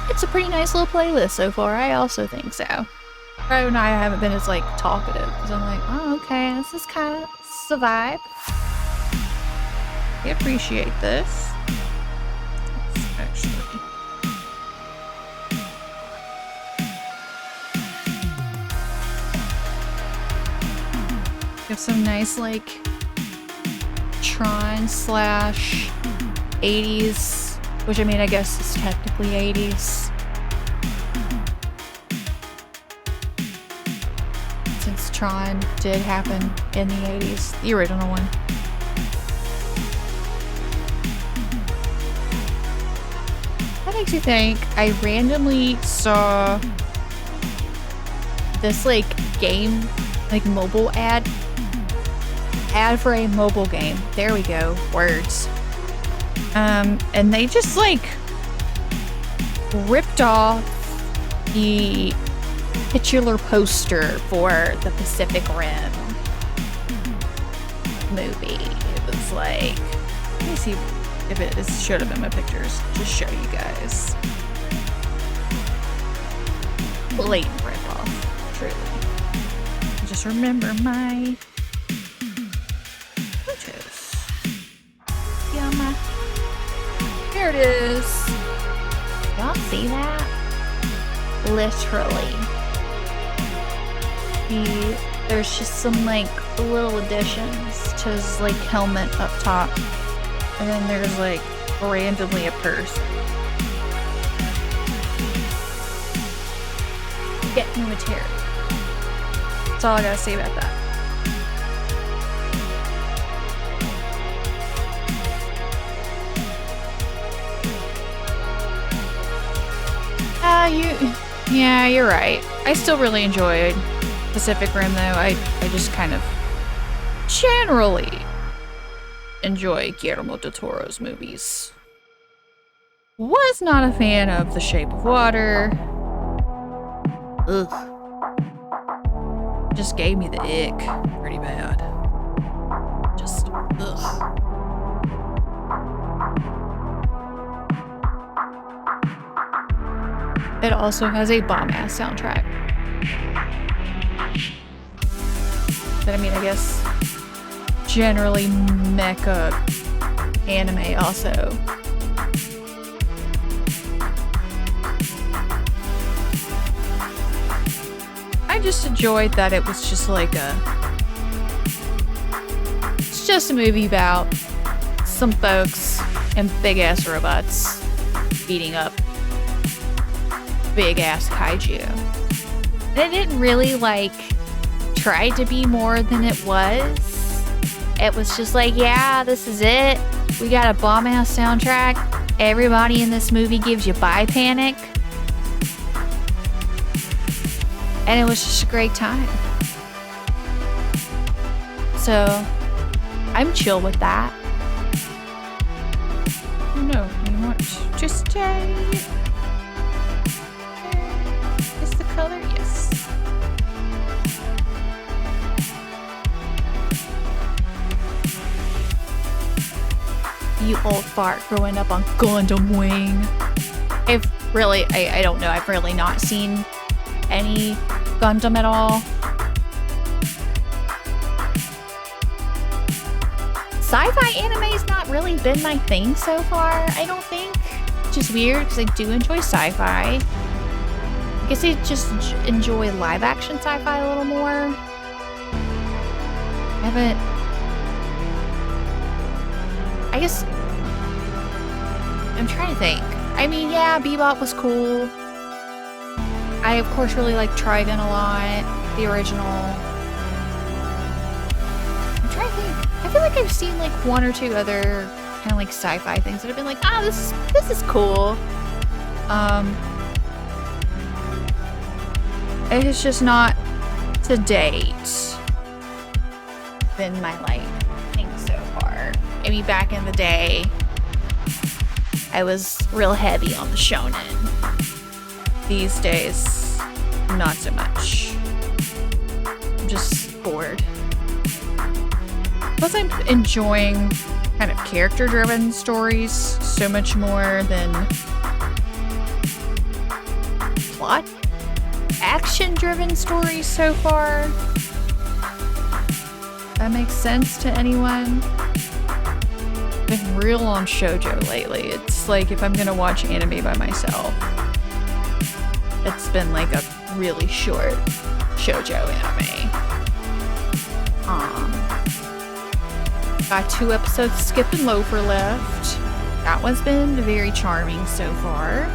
A: It's a pretty nice little playlist so far. I also think so. Right when I haven't been as like talkative because I'm like, oh, okay, this is kind of a vibe. I appreciate this. Let's actually. Have some nice like Tron / 80s, which I mean I guess is technically 80s. Since Tron did happen in the 80s, the original one. That makes me think I randomly saw this like game, like mobile ad for a mobile game. There we go. Words. And they just like ripped off the titular poster for the Pacific Rim movie. It was like, let me see if it showed up in my pictures. Just show you guys. Blatant ripoff, truly. Just remember my Here it is. Y'all see that? Literally. There's just some like little additions to his like helmet up top. And then there's like randomly a person. Get new material. That's all I gotta say about that. Yeah, you're right. I still really enjoyed Pacific Rim, though. I just kind of generally enjoy Guillermo del Toro's movies. Was not a fan of The Shape of Water. Ugh. Just gave me the ick pretty bad. Just, ugh. It also has a bomb-ass soundtrack. But I mean, I guess generally mecha anime also. I just enjoyed that it was just like it's just a movie about some folks and big-ass robots beating up big-ass kaiju. And it didn't really, like, try to be more than it was. It was just like, yeah, this is it. We got a bomb-ass soundtrack. Everybody in this movie gives you bi panic. And it was just a great time. So, I'm chill with that. Oh no, you want to stay? Is the color? Yes. You old fart growing up on Gundam Wing. I don't know. I've really not seen any Gundam at all. Sci-fi anime's not really been my thing so far, I don't think. Which is weird because I do enjoy sci-fi. I guess I just enjoy live action sci-fi a little more. I guess I'm trying to think. I mean, yeah, Bebop was cool. I, of course, really like Trigun a lot. The original. I'm trying to think. I feel like I've seen like one or two other kind of like sci-fi things that have been like, ah, this is cool. It's just not to date been my like thing so far. Maybe back in the day, I was real heavy on the shonen. These days, not so much. I'm just bored. Plus, I'm enjoying kind of character-driven stories so much more than plot action-driven stories so far. That makes sense to anyone? Been real on shoujo lately. It's like if I'm gonna watch anime by myself, it's been like a really short shoujo anime. Got 2 episodes of Skip and Loafer left. That one's been very charming so far.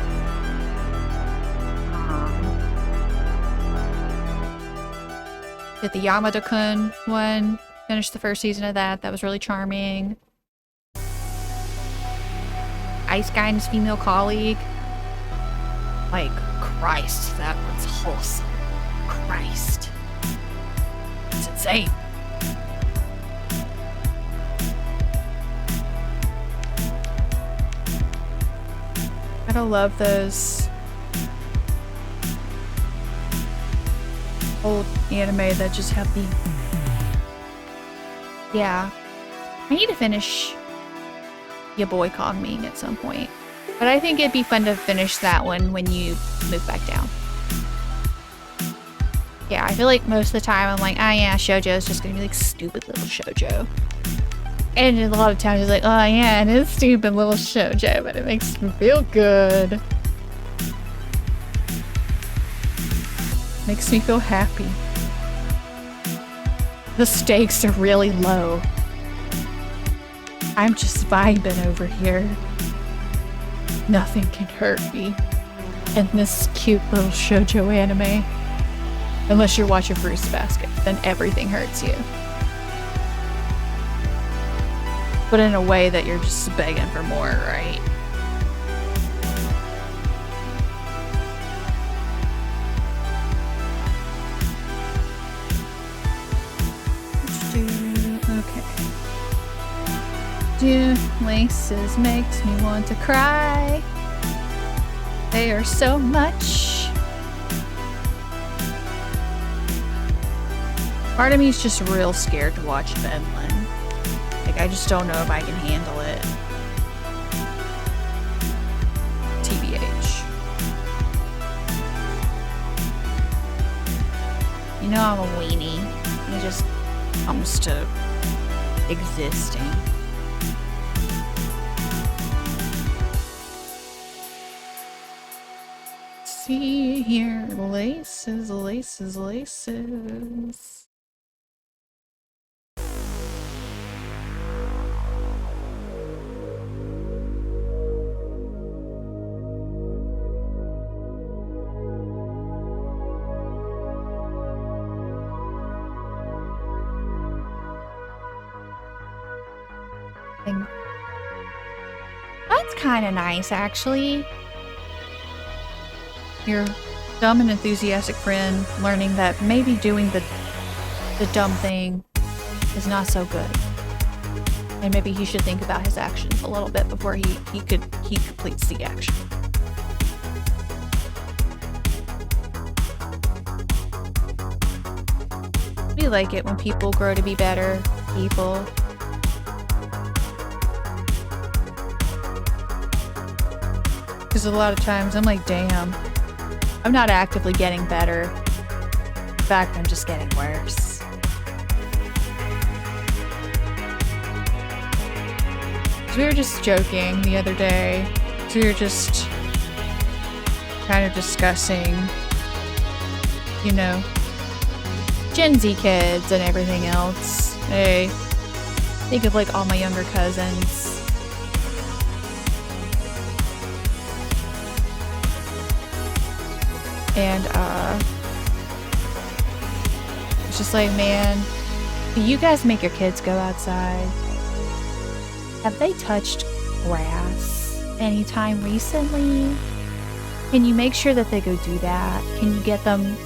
A: Did the Yamada-kun one. Finished the first season of that. That was really charming. Ice Guy and his female colleague. Like, Christ, that was wholesome. Christ. It's insane. I don't love those old anime that just have the... Yeah. I need to finish Your Boy Called Me at some point. But I think it'd be fun to finish that one when you move back down. Yeah, I feel like most of the time I'm like, ah, yeah, shoujo is just gonna be like stupid little shoujo. And a lot of times it's like, oh yeah, it is stupid little shoujo, but it makes me feel good. Makes me feel happy. The stakes are really low. I'm just vibing over here. Nothing can hurt me in this cute little shoujo anime. Unless you're watching Fruits Basket, then everything hurts you. But in a way that you're just begging for more, right? Okay. Do laces makes me want to cry. They are so much. Part of me is just real scared to watch Finland. Like, I just don't know if I can handle it. TBH. You know I'm a weenie. It just comes to existing. See here, laces, laces, laces. That's kind of nice, actually. Your dumb and enthusiastic friend learning that maybe doing the dumb thing is not so good. And maybe he should think about his actions a little bit before he completes the action. We like it when people grow to be better people. Because a lot of times I'm like, damn, I'm not actively getting better. In fact, I'm just getting worse. We were just joking the other day. We were just kind of discussing, you know, Gen Z kids and everything else. I think of like all my younger cousins. And it's just like, man, do you guys make your kids go outside? Have they touched grass anytime recently? Can you make sure that they go do that? Can you get them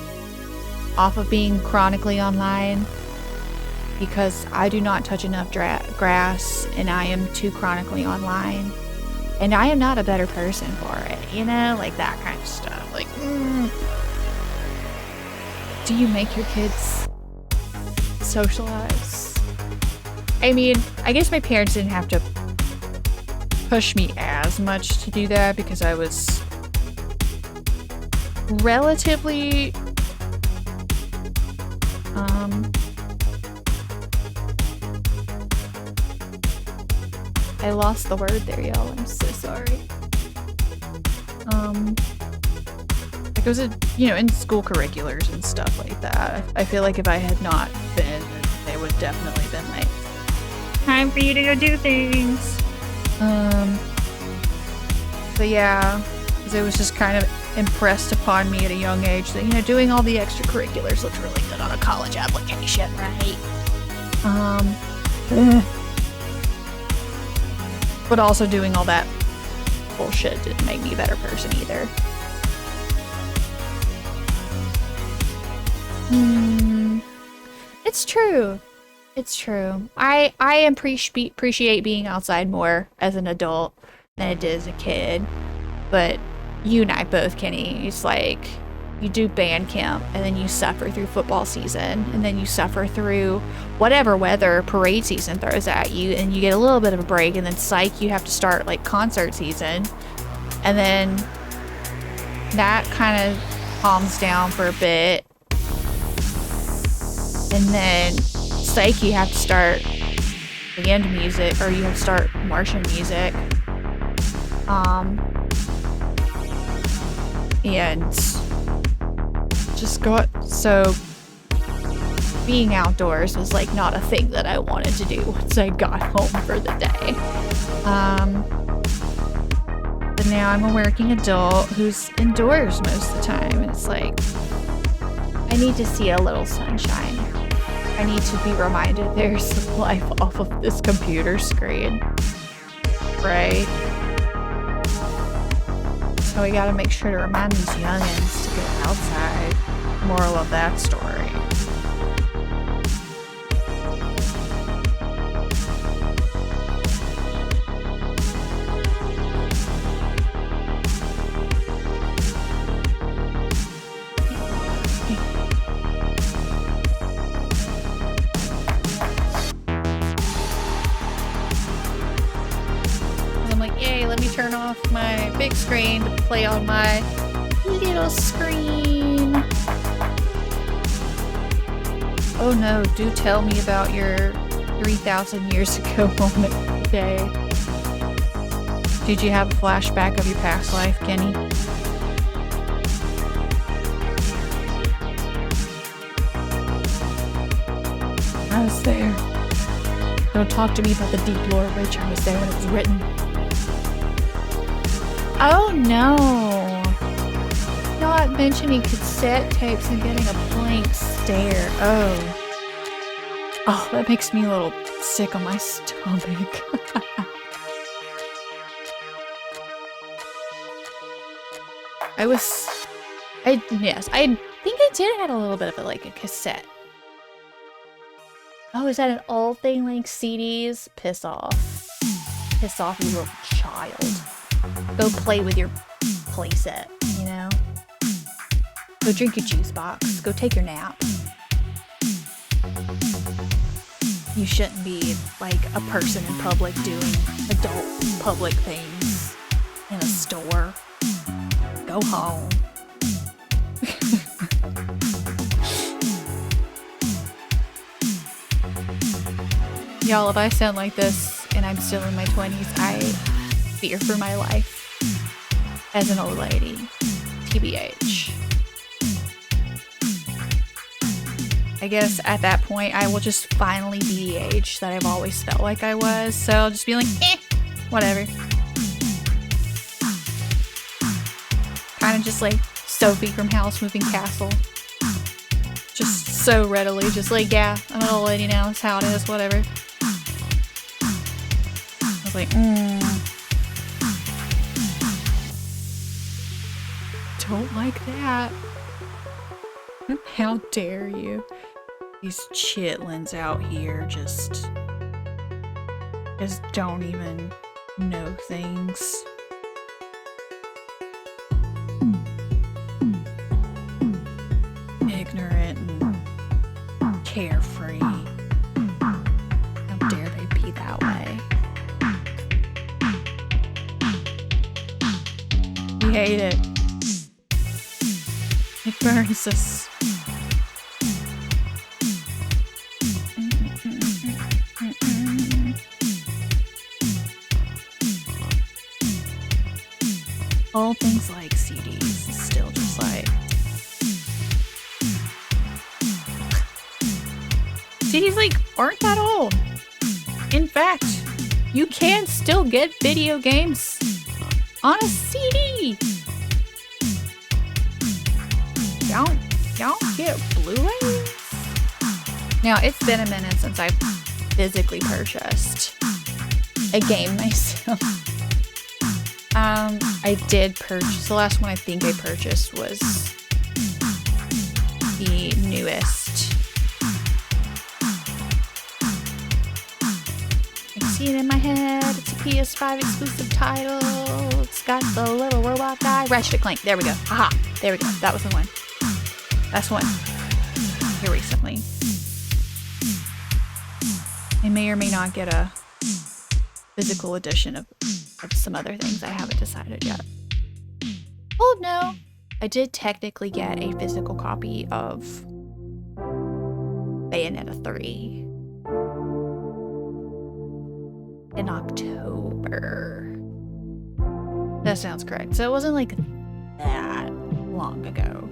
A: off of being chronically online? Because I do not touch enough grass and I am too chronically online. And I am not a better person for it, you know? Like that kind of stuff. Like, do you make your kids socialize? I mean, I guess my parents didn't have to push me as much to do that because I was relatively I lost the word there, y'all. I'm so sorry. Like, was it, you know, in school curriculars and stuff like that. I feel like if I had not been, they would definitely been like, time for you to go do things. But yeah, because it was just kind of impressed upon me at a young age that, you know, doing all the extracurriculars looked really good on a college application, right? But also doing all that bullshit didn't make me a better person either. It's true. It's true. I appreciate being outside more as an adult than I did as a kid. But you and I both, Kenny, it's like you do band camp and then you suffer through football season and then you suffer through whatever weather parade season throws at you and you get a little bit of a break and then psych, you have to start like concert season. And then that kind of calms down for a bit. And then psych, you have to start band music or you have to start marching music. And just got so being outdoors was like not a thing that I wanted to do once I got home for the day. But now I'm a working adult who's indoors most of the time, and it's like I need to see a little sunshine. I need to be reminded there's some life off of this computer screen, right? So we gotta make sure to remind these youngins to go outside. Moral of that story. I'm like, yay, let me turn off my big screen to play on my little screen. Oh no, do tell me about your 3,000 years ago moment today. Did you have a flashback of your past life, Kenny? I was there. Don't talk to me about the deep lore, Rich. I was there when it was written. Oh no! Not mentioning cassette tapes and getting a blank stare. Oh, that makes me a little sick on my stomach. I think I did have a little bit of a cassette. Oh, is that an old thing like CDs? Piss off. Piss off, you little child. Go play with your playset, you know? Go drink your juice box. Go take your nap. You shouldn't be like a person in public doing adult public things in a store. Go home. Y'all, if I sound like this and I'm still in my 20s, I fear for my life as an old lady. TBH. I guess at that point, I will just finally be the age that I've always felt like I was. So I'll just be like, whatever. Kind of just like Sophie from House Moving Castle. Just so readily, just like, yeah, I'm an old lady now. That's how it is, whatever. I was like, don't like that. How dare you? These chitlins out here just don't even know things. Ignorant and carefree. How dare they be that way? We hate it. It burns us. Old things like CDs is still just like... CDs like aren't that old. In fact, you can still get video games on a CD. Y'all get Blu-rays? Now, it's been a minute since I've physically purchased a game myself. I did purchase, the last one I think I purchased was the newest. I can see it in my head. It's a PS5 exclusive title. It's got the little robot guy. Ratchet & Clank. There we go. Aha. There we go. That was the one. That's one. Here recently. I may or may not get a physical edition of some other things. I haven't decided yet. Oh no, I did technically get a physical copy of Bayonetta 3 in October. That sounds correct. So it wasn't like that long ago.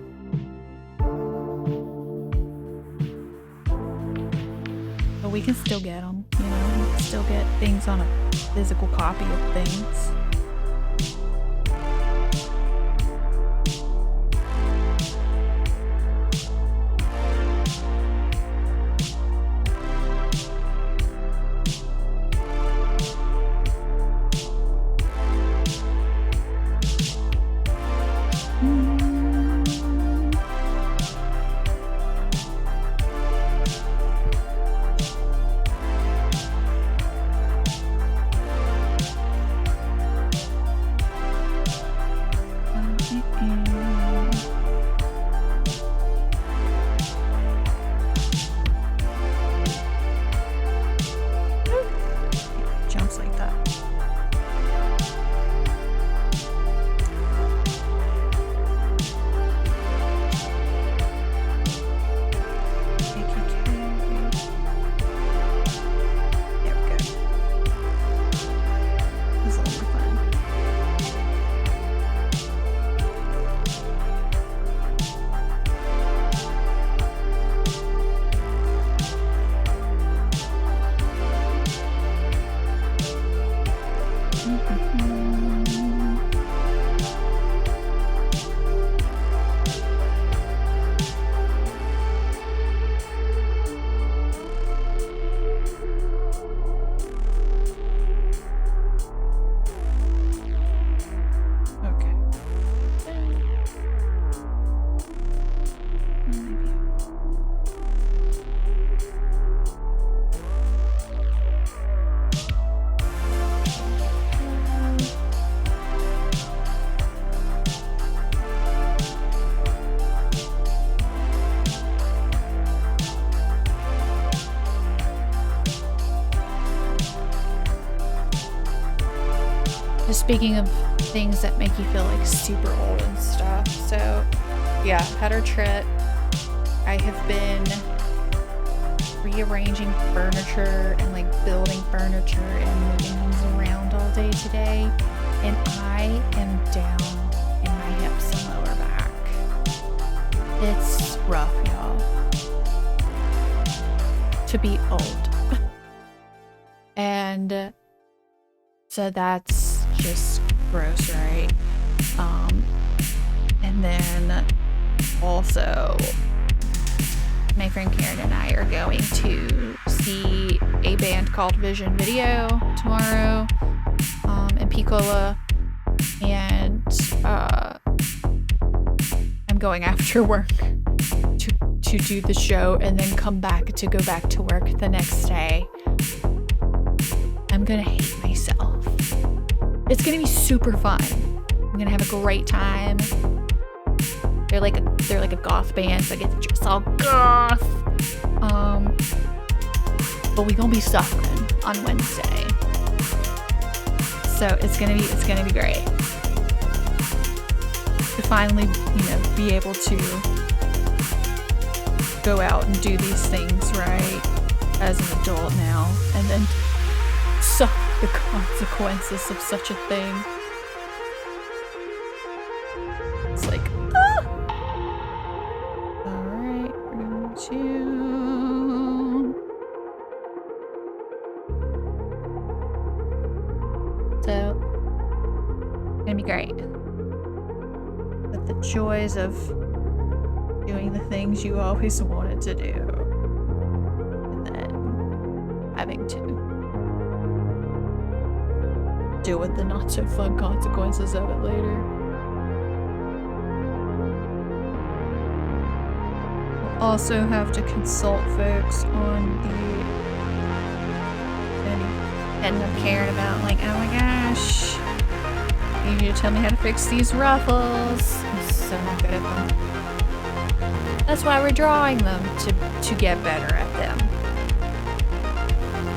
A: But we can still get them, you know, we can still get things on a physical copy of things. Just speaking of things that make you feel like super old and stuff. So yeah, had our trip. I have been rearranging furniture and like building furniture and moving things around all day today. And I am down in my hips and lower back. It's rough, y'all. To be old. And so that's just gross, right? And then also my friend Karen and I are going to see a band called Vision Video tomorrow in Piccola, and I'm going after work to do the show and then come back to go back to work the next day. I'm gonna hate myself. It's gonna be super fun. I'm gonna have a great time. They're like a goth band, so I get to dress all goth. But we gonna be suffering on Wednesday, so it's gonna be great to finally, be able to go out and do these things right as an adult now, and then suffer the consequences of such a thing. It's like, alright, we're going to it's gonna be great. But the joys of doing the things you always wanted to do, and then having to deal with the not so fun consequences of it later. We'll also have to consult folks on the ending up caring about, like, oh my gosh, you need to tell me how to fix these ruffles. I'm so not good at them. That's why we're drawing them, to get better at them.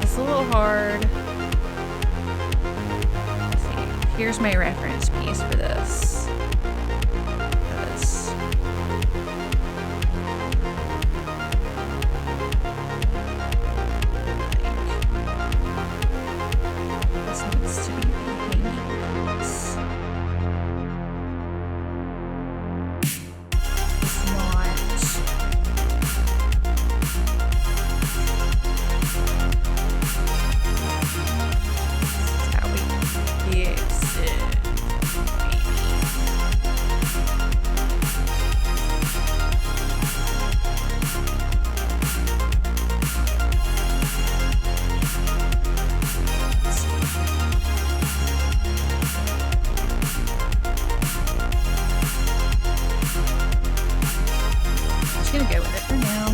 A: It's a little hard. Let's see. Here's my reference piece for this. This needs to be hanging. It's not. This is how we fix it. Gonna go with it for now.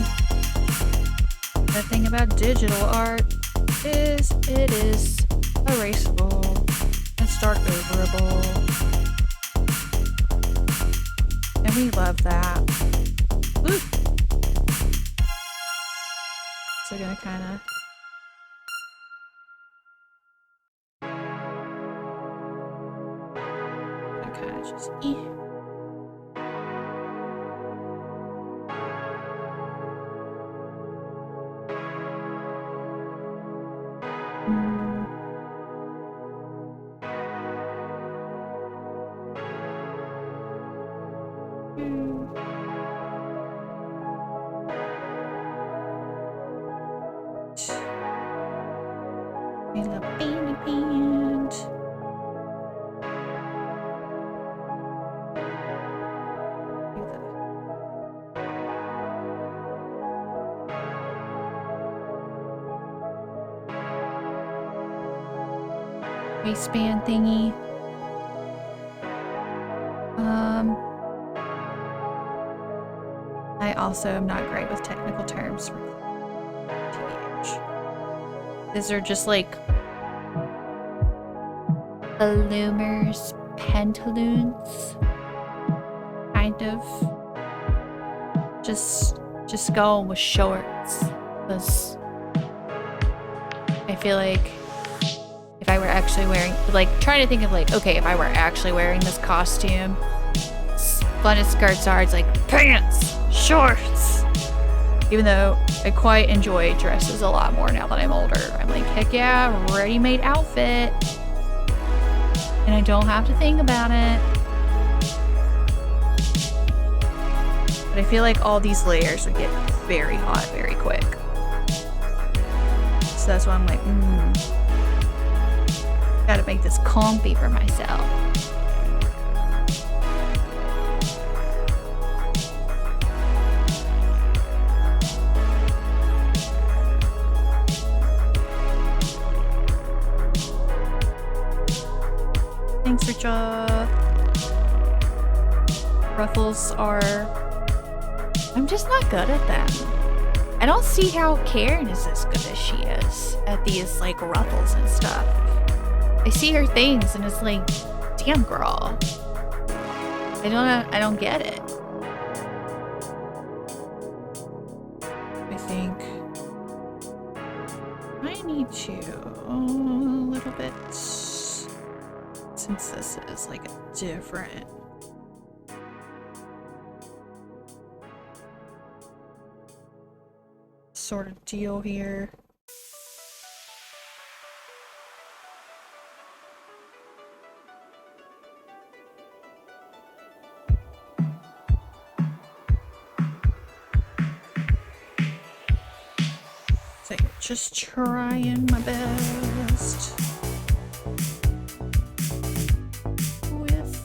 A: The thing about digital art is it is erasable and start overable, and we love that. Woo! So gonna kind of just waistband thingy. I also am not great with technical terms for TBH. These are just like bloomers, pantaloons, kind of. Just going with shorts, because I feel like if I were actually wearing, like, trying to think of, like, okay, if I were actually wearing this costume, funnest skirts are, it's like, pants, shorts. Even though I quite enjoy dresses a lot more now that I'm older. I'm like, heck yeah, ready-made outfit. And I don't have to think about it. But I feel like all these layers would get very hot very quick. So that's why I'm like, gotta make this comfy for myself. Thanks, Richa. Ruffles are... I'm just not good at them. I don't see how Karen is as good as she is at these, like, ruffles and stuff. I see her things and it's like, damn girl. I don't get it. I think I need to a little bit, since this is like a different sort of deal here. So just trying my best with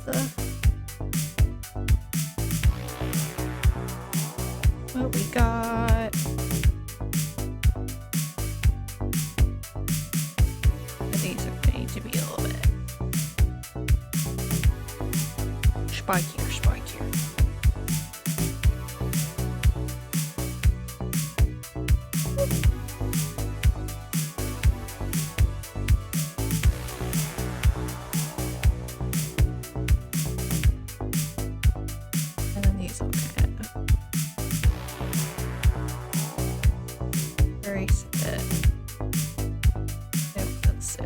A: what we got. To be a little bit spikier. And then these will kind of very sit. So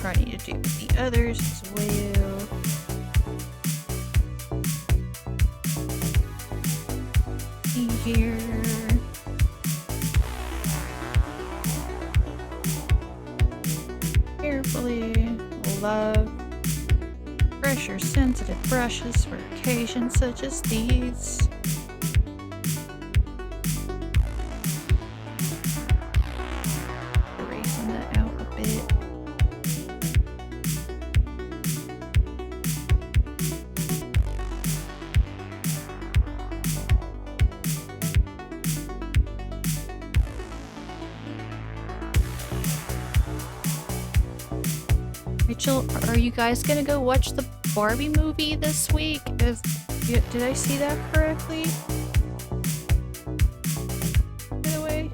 A: I need to do with the others as well. See here. Carefully. Love pressure sensitive brushes for occasions such as these. Erasing that out a bit. Rachel, are you guys gonna go watch the Barbie movie this week? Did I see that correctly? By the way.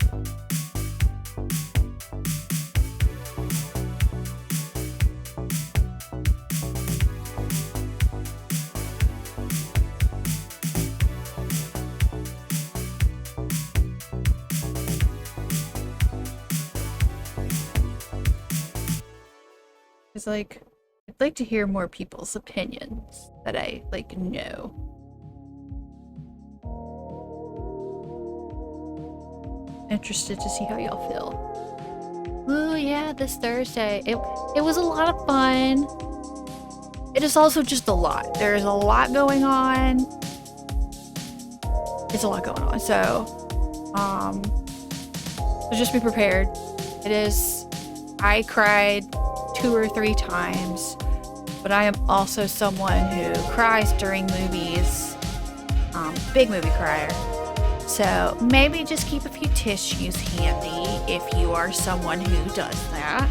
A: It's like, I'd like to hear more people's opinions that I, like, know. Interested to see how y'all feel. Ooh, yeah, this Thursday. It was a lot of fun. It is also just a lot. There's a lot going on. It's a lot going on, so just be prepared. It is, I cried 2 or 3 times, but I am also someone who cries during movies, big movie crier. So maybe just keep a few tissues handy if you are someone who does that.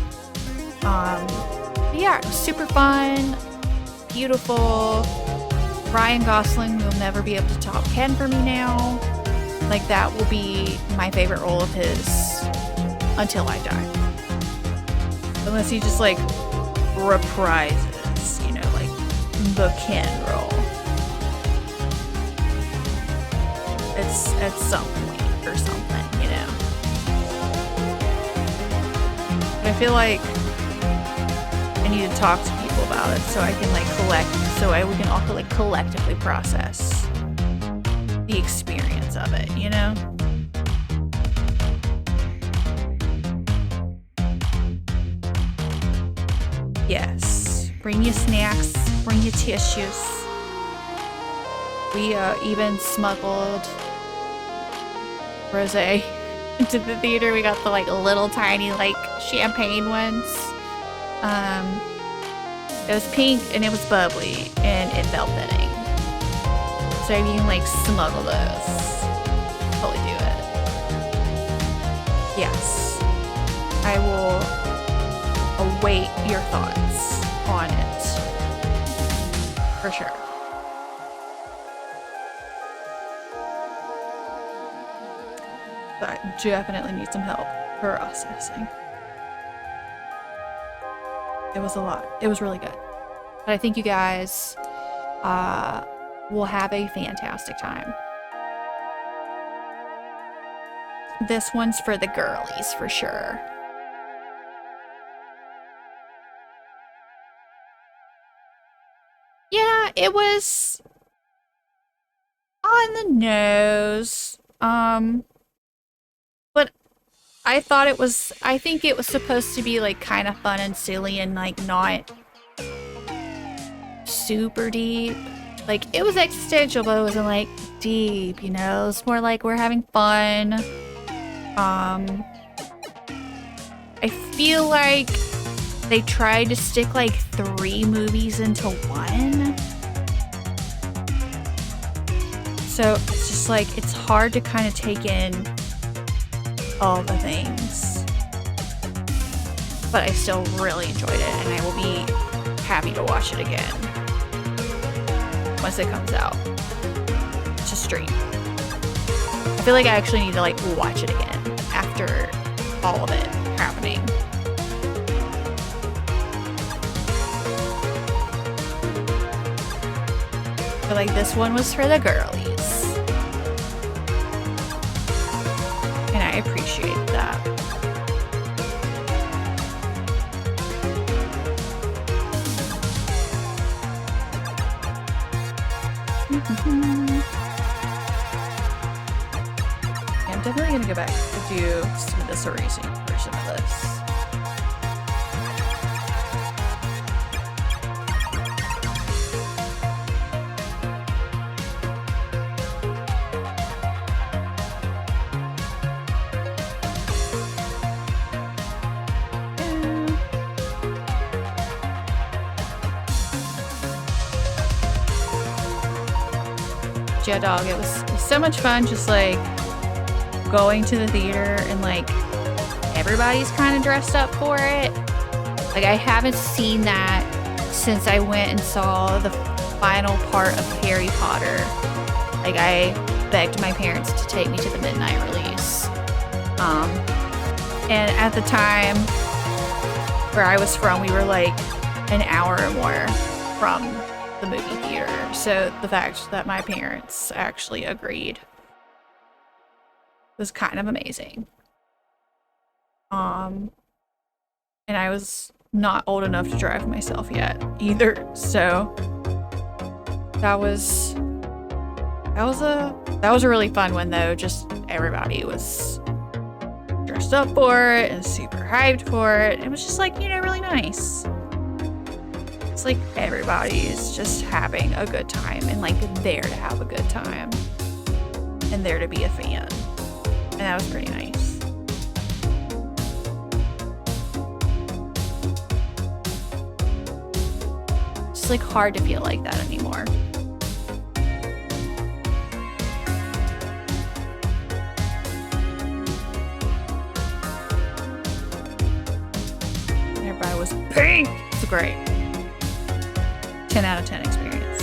A: Yeah, it was super fun, beautiful. Ryan Gosling will never be able to top Ken for me now. Like, that will be my favorite role of his until I die. Unless he just, like, reprises, you know, like, the Ken role. at some point or something, you know. But I feel like I need to talk to people about it so I can like we can all like collectively process the experience of it, you know? Yes. Bring your snacks, bring your tissues. We even smuggled rosé into the theater. We got the like little tiny like champagne ones. It was pink and it was bubbly and it felt fitting. So if you can like smuggle those, totally do it. Yes. I will await your thoughts on it. For sure. But I definitely need some help processing. It was a lot. It was really good. But I think you guys will have a fantastic time. This one's for the girlies for sure. Yeah, it was on the nose. But I think it was supposed to be like kind of fun and silly and like not super deep. Like it was existential, but it wasn't like deep, you know? It's more like we're having fun. I feel like they tried to stick like 3 movies into one. So it's just like, it's hard to kind of take in all the things. But I still really enjoyed it and I will be happy to watch it again once it comes out to stream. I feel like I actually need to like watch it again after all of it happening. But like this one was for the girlies. And I appreciate that. I'm definitely gonna go back to do some of this erasing for some of this. Yeah, dog, it was so much fun just like going to the theater and like everybody's kind of dressed up for it. Like I haven't seen that since I went and saw the final part of Harry Potter. Like I begged my parents to take me to the midnight release. And at the time where I was from, we were like an hour or more from the movie theater. So the fact that my parents actually agreed was kind of amazing. And I was not old enough to drive myself yet either. So that was a really fun one though. Just everybody was dressed up for it and super hyped for it. It was just like, you know, really nice. It's like everybody's just having a good time and like there to have a good time and there to be a fan. And that was pretty nice. It's like hard to feel like that anymore. Everybody was pink. It's great. 10 out of 10 experience.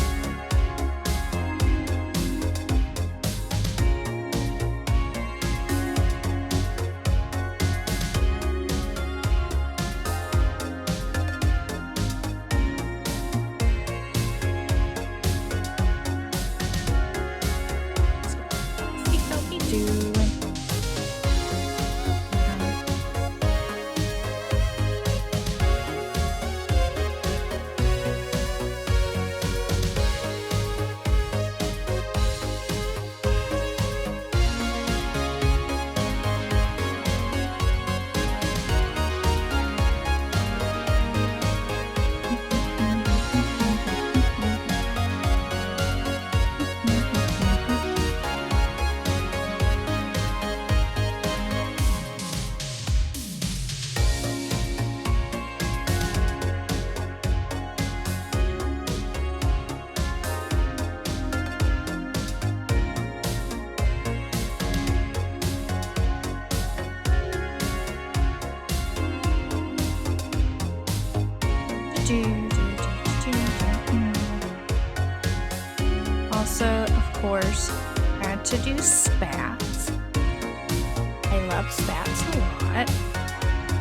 A: course, had to do spats. I love spats a lot.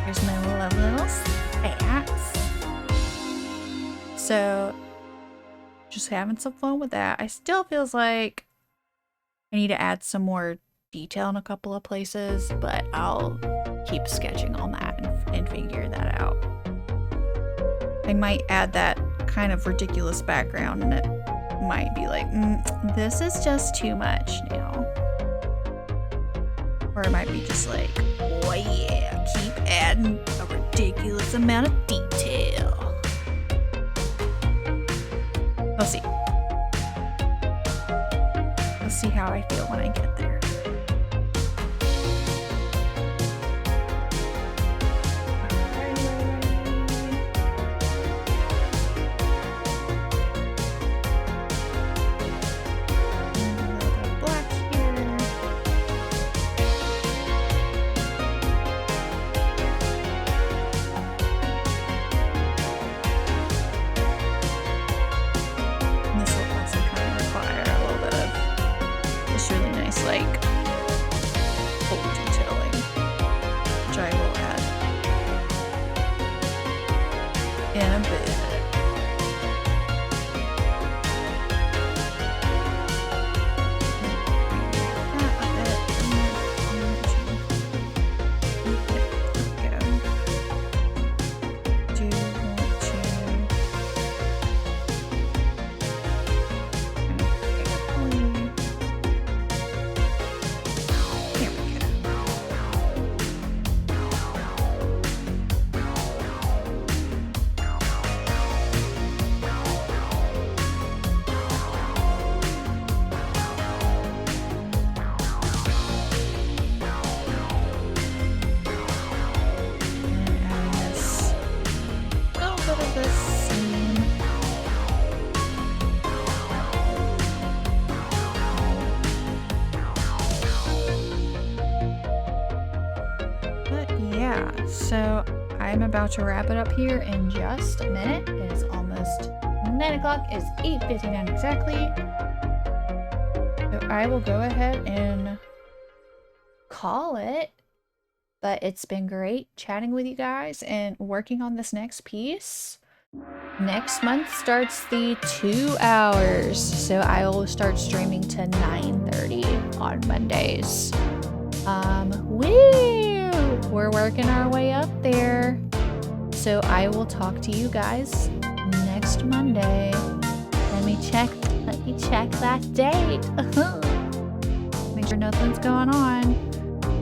A: Here's my love little spats. So, just having some fun with that. I still feels like I need to add some more detail in a couple of places, but I'll keep sketching on that and figure that out. I might add that kind of ridiculous background, and it might be like, this is just too much now. Or it might be just like, oh yeah, keep adding a ridiculous amount of detail. We'll see. We'll see how I feel when I get there. Like full detailing, which I will add in a bit. So I'm about to wrap it up here in just a minute. It is almost 9 o'clock. It's 8:59 exactly. So I will go ahead and call it. But it's been great chatting with you guys and working on this next piece. Next month starts the 2 hours. So I will start streaming to 9:30 on Mondays. Woo! We're working our way up there. So I will talk to you guys next Monday. Let me check that date. Make sure nothing's going on.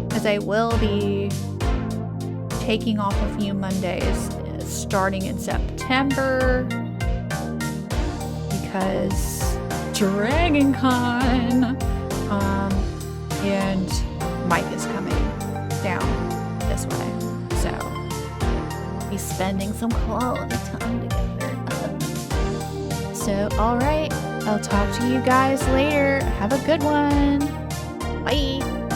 A: Because I will be taking off a few Mondays starting in September. Because Dragon Con. And Mike is coming down this way, so be spending some quality time together. So all right, I'll talk to you guys later. Have a good one. Bye.